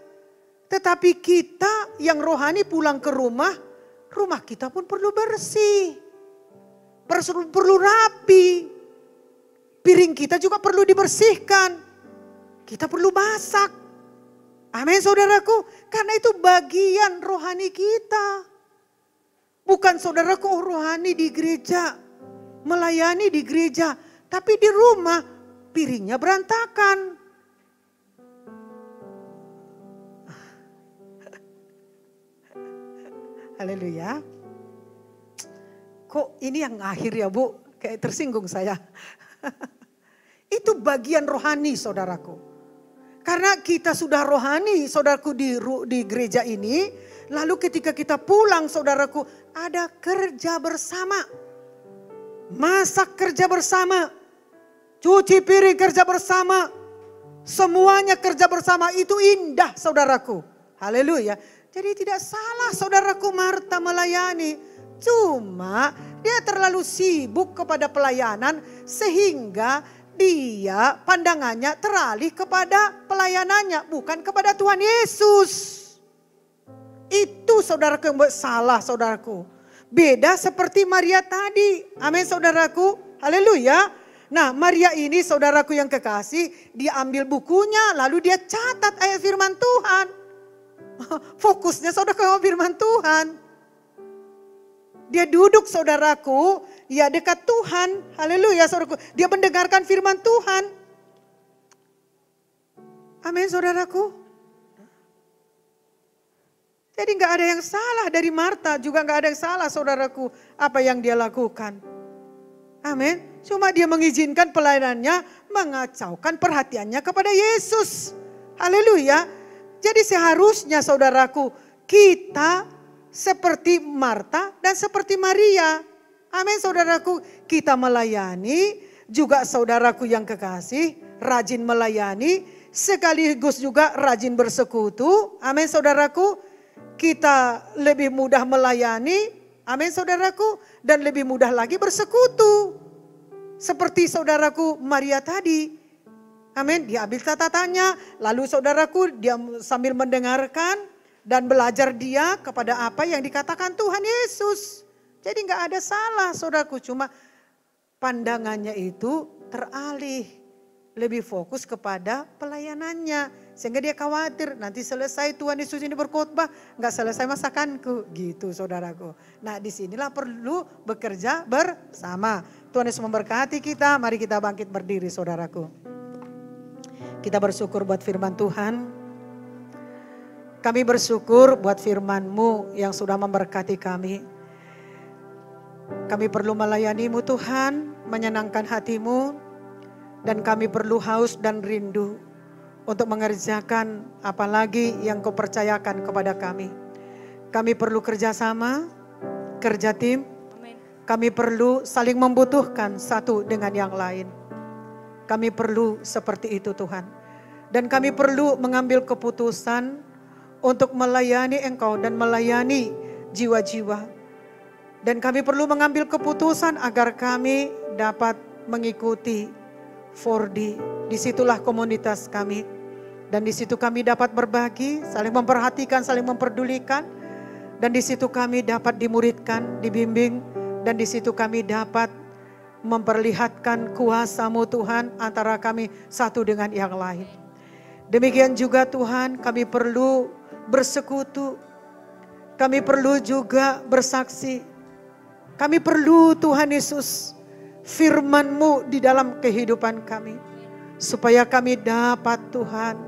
Tetapi kita yang rohani pulang ke rumah kita pun perlu bersih. Perlu rapi. Piring kita juga perlu dibersihkan. Kita perlu masak. Amin saudaraku. Karena itu bagian rohani kita. Bukan saudaraku rohani di gereja. Melayani di gereja. Tapi di rumah piringnya berantakan. Haleluya. Kok ini yang akhir ya Bu? Kayak tersinggung saya. Itu bagian rohani saudaraku. Karena kita sudah rohani saudaraku di gereja ini. Lalu ketika kita pulang saudaraku ada kerja bersama. Masak kerja bersama. Cuci piring kerja bersama. Semuanya kerja bersama itu indah saudaraku. Haleluya. Jadi tidak salah saudaraku Marta melayani. Cuma dia terlalu sibuk kepada pelayanan sehingga dia pandangannya teralih kepada pelayanannya. Bukan kepada Tuhan Yesus. Itu saudaraku yang salah saudaraku. Beda seperti Maria tadi. Amin saudaraku. Haleluya. Nah Maria ini saudaraku yang kekasih. Dia ambil bukunya lalu dia catat ayat firman Tuhan. Fokusnya saudara ke firman Tuhan. Dia duduk saudaraku, ya dekat Tuhan. Haleluya saudaraku. Dia mendengarkan firman Tuhan. Amin saudaraku. Jadi gak ada yang salah dari Marta, juga gak ada yang salah saudaraku apa yang dia lakukan. Amin. Cuma dia mengizinkan pelayanannya mengacaukan perhatiannya kepada Yesus. Haleluya. Jadi seharusnya saudaraku kita seperti Marta dan seperti Maria. Amin saudaraku, kita melayani juga saudaraku yang kekasih, rajin melayani sekaligus juga rajin bersekutu. Amin saudaraku, kita lebih mudah melayani. Amin saudaraku, dan lebih mudah lagi bersekutu. Seperti saudaraku Maria tadi. Amin, dia ambil catatannya, lalu saudaraku dia sambil mendengarkan dan belajar dia kepada apa yang dikatakan Tuhan Yesus. Jadi gak ada salah saudaraku, cuma pandangannya itu teralih lebih fokus kepada pelayanannya. Sehingga dia khawatir nanti selesai Tuhan Yesus ini berkhotbah, nggak selesai masakanku gitu saudaraku. Nah disinilah perlu bekerja bersama. Tuhan Yesus memberkati kita, mari kita bangkit berdiri saudaraku. Kita bersyukur buat firman Tuhan. Kami bersyukur buat firman-Mu yang sudah memberkati kami. Kami perlu melayani-Mu Tuhan, menyenangkan hati-Mu. Dan kami perlu haus dan rindu untuk mengerjakan apalagi yang Kau percayakan kepada kami. Kami perlu kerjasama, kerja tim. Kami perlu saling membutuhkan satu dengan yang lain. Kami perlu seperti itu Tuhan. Dan kami perlu mengambil keputusan untuk melayani Engkau dan melayani jiwa-jiwa. Dan kami perlu mengambil keputusan agar kami dapat mengikuti 4D. Disitulah komunitas kami. Dan disitu kami dapat berbagi, saling memperhatikan, saling memperdulikan. Dan disitu kami dapat dimuridkan, dibimbing. Dan disitu kami dapat memperlihatkan kuasa-Mu Tuhan antara kami satu dengan yang lain. Demikian juga Tuhan, kami perlu bersekutu. Kami perlu juga bersaksi. Kami perlu Tuhan Yesus firman-Mu di dalam kehidupan kami. Supaya kami dapat Tuhan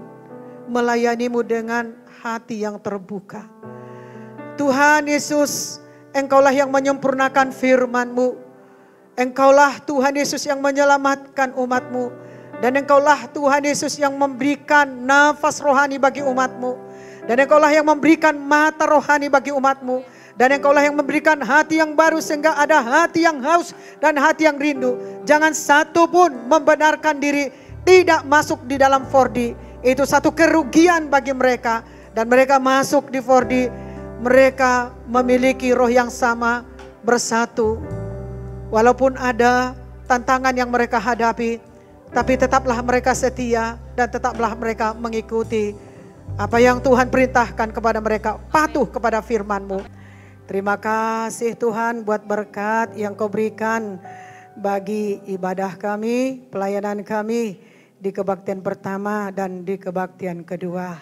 melayani-Mu dengan hati yang terbuka. Tuhan Yesus, Engkaulah yang menyempurnakan firman-Mu. Engkaulah Tuhan Yesus yang menyelamatkan umat-Mu. Dan Engkaulah Tuhan Yesus yang memberikan nafas rohani bagi umat-Mu. Dan Engkaulah yang memberikan mata rohani bagi umat-Mu. Dan Engkaulah yang memberikan hati yang baru sehingga ada hati yang haus dan hati yang rindu. Jangan satu pun membenarkan diri tidak masuk di dalam 4D. Itu satu kerugian bagi mereka. Dan mereka masuk di 4D. Mereka memiliki roh yang sama, bersatu. Walaupun ada tantangan yang mereka hadapi, tapi tetaplah mereka setia dan tetaplah mereka mengikuti apa yang Tuhan perintahkan kepada mereka, patuh kepada firman-Mu. Terima kasih Tuhan buat berkat yang Kau berikan bagi ibadah kami, pelayanan kami di kebaktian pertama dan di kebaktian kedua.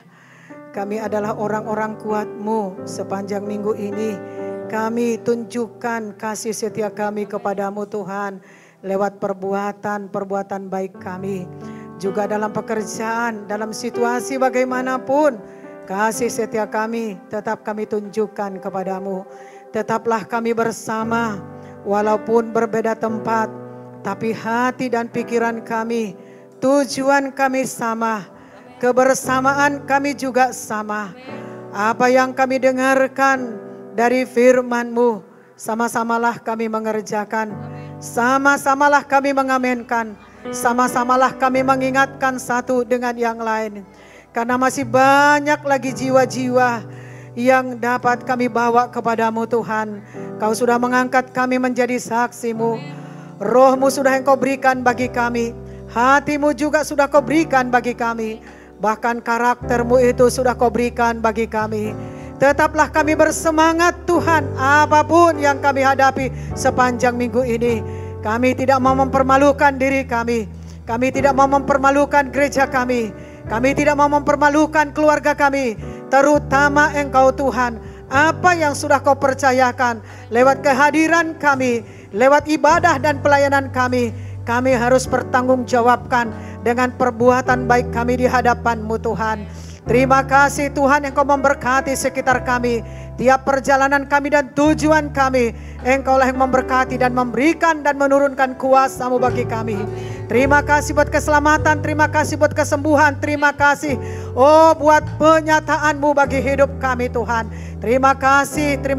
Kami adalah orang-orang kuat-Mu sepanjang minggu ini. Kami tunjukkan kasih setia kami kepadamu Tuhan lewat perbuatan baik kami. Juga dalam pekerjaan, dalam situasi bagaimanapun, kasih setia kami tetap kami tunjukkan kepadamu. Tetaplah kami bersama, walaupun berbeda tempat, tapi hati dan pikiran kami, tujuan kami sama, kebersamaan kami juga sama. Apa yang kami dengarkan dari firman-Mu, sama-samalah kami mengerjakan, sama-samalah kami mengamenkan. Sama-samalah kami mengingatkan satu dengan yang lain. Karena masih banyak lagi jiwa-jiwa yang dapat kami bawa kepadamu Tuhan. Kau sudah mengangkat kami menjadi saksi-Mu. Roh-Mu sudah Engkau berikan bagi kami. Hati-Mu juga sudah Kau berikan bagi kami. Bahkan karakter-Mu itu sudah Kau berikan bagi kami. Tetaplah kami bersemangat Tuhan, apapun yang kami hadapi sepanjang minggu ini. Kami tidak mau mempermalukan diri kami. Kami tidak mau mempermalukan gereja kami. Kami tidak mau mempermalukan keluarga kami. Terutama Engkau Tuhan. Apa yang sudah Kau percayakan lewat kehadiran kami, lewat ibadah dan pelayanan kami. Kami harus bertanggungjawabkan dengan perbuatan baik kami di hadapan-Mu Tuhan. Terima kasih Tuhan Engkau memberkati sekitar kami. Tiap perjalanan kami dan tujuan kami, Engkaulah yang memberkati dan memberikan dan menurunkan kuasa-Mu bagi kami. Terima kasih buat keselamatan, terima kasih buat kesembuhan, terima kasih buat penyataan-Mu bagi hidup kami Tuhan. Terima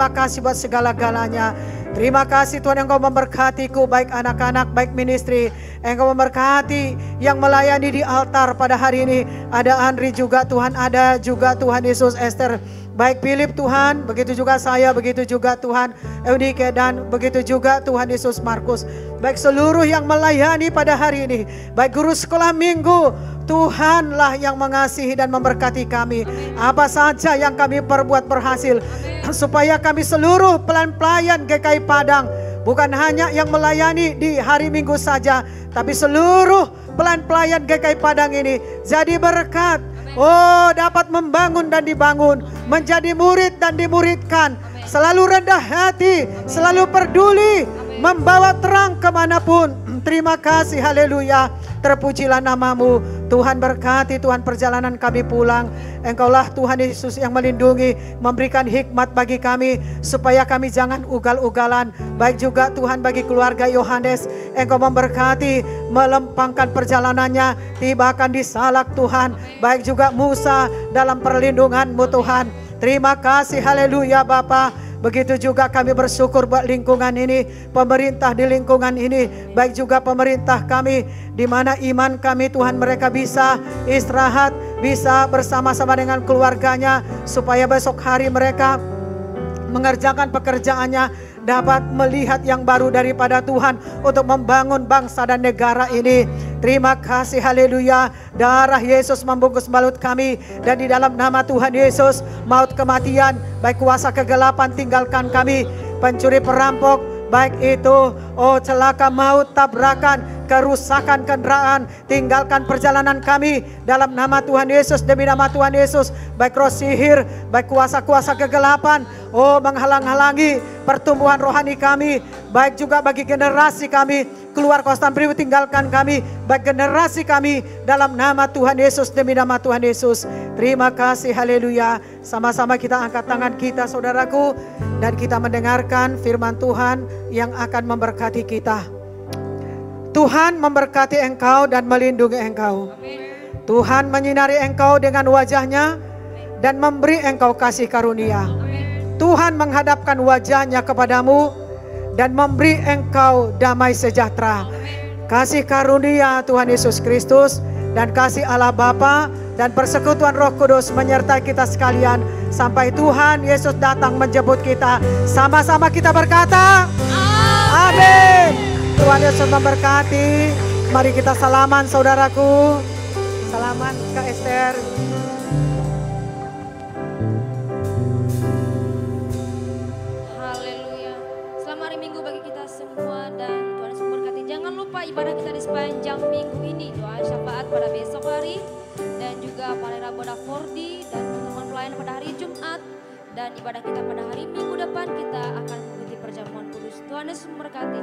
kasih buat segala-galanya. Terima kasih Tuhan Engkau memberkatiku, baik anak-anak, baik ministry. Engkau memberkati yang melayani di altar pada hari ini. Ada Andri juga Tuhan, ada juga Tuhan Yesus Esther. Baik Philip Tuhan, begitu juga saya, begitu juga Tuhan Eunike, dan begitu juga Tuhan Yesus Markus. Baik seluruh yang melayani pada hari ini, baik guru sekolah minggu, Tuhanlah yang mengasihi dan memberkati kami. Apa saja yang kami perbuat berhasil, supaya kami seluruh pelayan GKI Padang, bukan hanya yang melayani di hari Minggu saja, tapi seluruh pelayan-pelayan GKI Padang ini jadi berkat. Oh, dapat membangun dan dibangun, menjadi murid dan dimuridkan, selalu rendah hati, selalu peduli, membawa terang kemanapun. Terima kasih, haleluya. Terpujilah namamu. Tuhan berkati, Tuhan perjalanan kami pulang. Engkaulah Tuhan Yesus yang melindungi, memberikan hikmat bagi kami, supaya kami jangan ugal-ugalan. Baik juga Tuhan bagi keluarga Yohanes, Engkau memberkati, melempangkan perjalanannya, tibakan di Salak Tuhan. Baik juga Musa dalam perlindungan-Mu Tuhan. Terima kasih, haleluya Bapa. Begitu juga kami bersyukur buat lingkungan ini, pemerintah di lingkungan ini, baik juga pemerintah kami, di mana iman kami Tuhan mereka bisa istirahat, bisa bersama-sama dengan keluarganya, supaya besok hari mereka mengerjakan pekerjaannya, dapat melihat yang baru daripada Tuhan untuk membangun bangsa dan negara ini. Terima kasih, haleluya. Darah Yesus membungkus balut kami, dan di dalam nama Tuhan Yesus, maut kematian, baik kuasa kegelapan tinggalkan kami, pencuri perampok, baik itu celaka maut, tabrakan, kerusakan kendaraan, tinggalkan perjalanan kami dalam nama Tuhan Yesus, demi nama Tuhan Yesus. Baik roh sihir, baik kuasa-kuasa kegelapan, menghalang-halangi pertumbuhan rohani kami, baik juga bagi generasi kami, keluar kostan pribumi, tinggalkan kami, baik generasi kami dalam nama Tuhan Yesus, demi nama Tuhan Yesus. Terima kasih, haleluya. Sama-sama kita angkat tangan kita, saudaraku, dan kita mendengarkan firman Tuhan yang akan memberkati kita. Tuhan memberkati engkau dan melindungi engkau. Tuhan menyinari engkau dengan wajahnya dan memberi engkau kasih karunia. Tuhan menghadapkan wajahnya kepadamu dan memberi engkau damai sejahtera. Kasih karunia Tuhan Yesus Kristus dan kasih Allah Bapa dan persekutuan Roh Kudus menyertai kita sekalian sampai Tuhan Yesus datang menjemput kita. Sama-sama kita berkata, amin. Tuhan Yesus memberkati. Mari kita salaman, saudaraku. Salaman Kak Esther. Haleluya. Selamat hari Minggu bagi kita semua dan Tuhan Yesus memberkati. Jangan lupa ibadah kita di sepanjang minggu ini. Doa syafaat pada besok hari dan juga pada Rabu Fordi dan teman pelayan pada hari Jumat, dan ibadah kita pada hari Minggu depan kita akan mengikuti perjamuan kudus. Tuhan Yesus memberkati.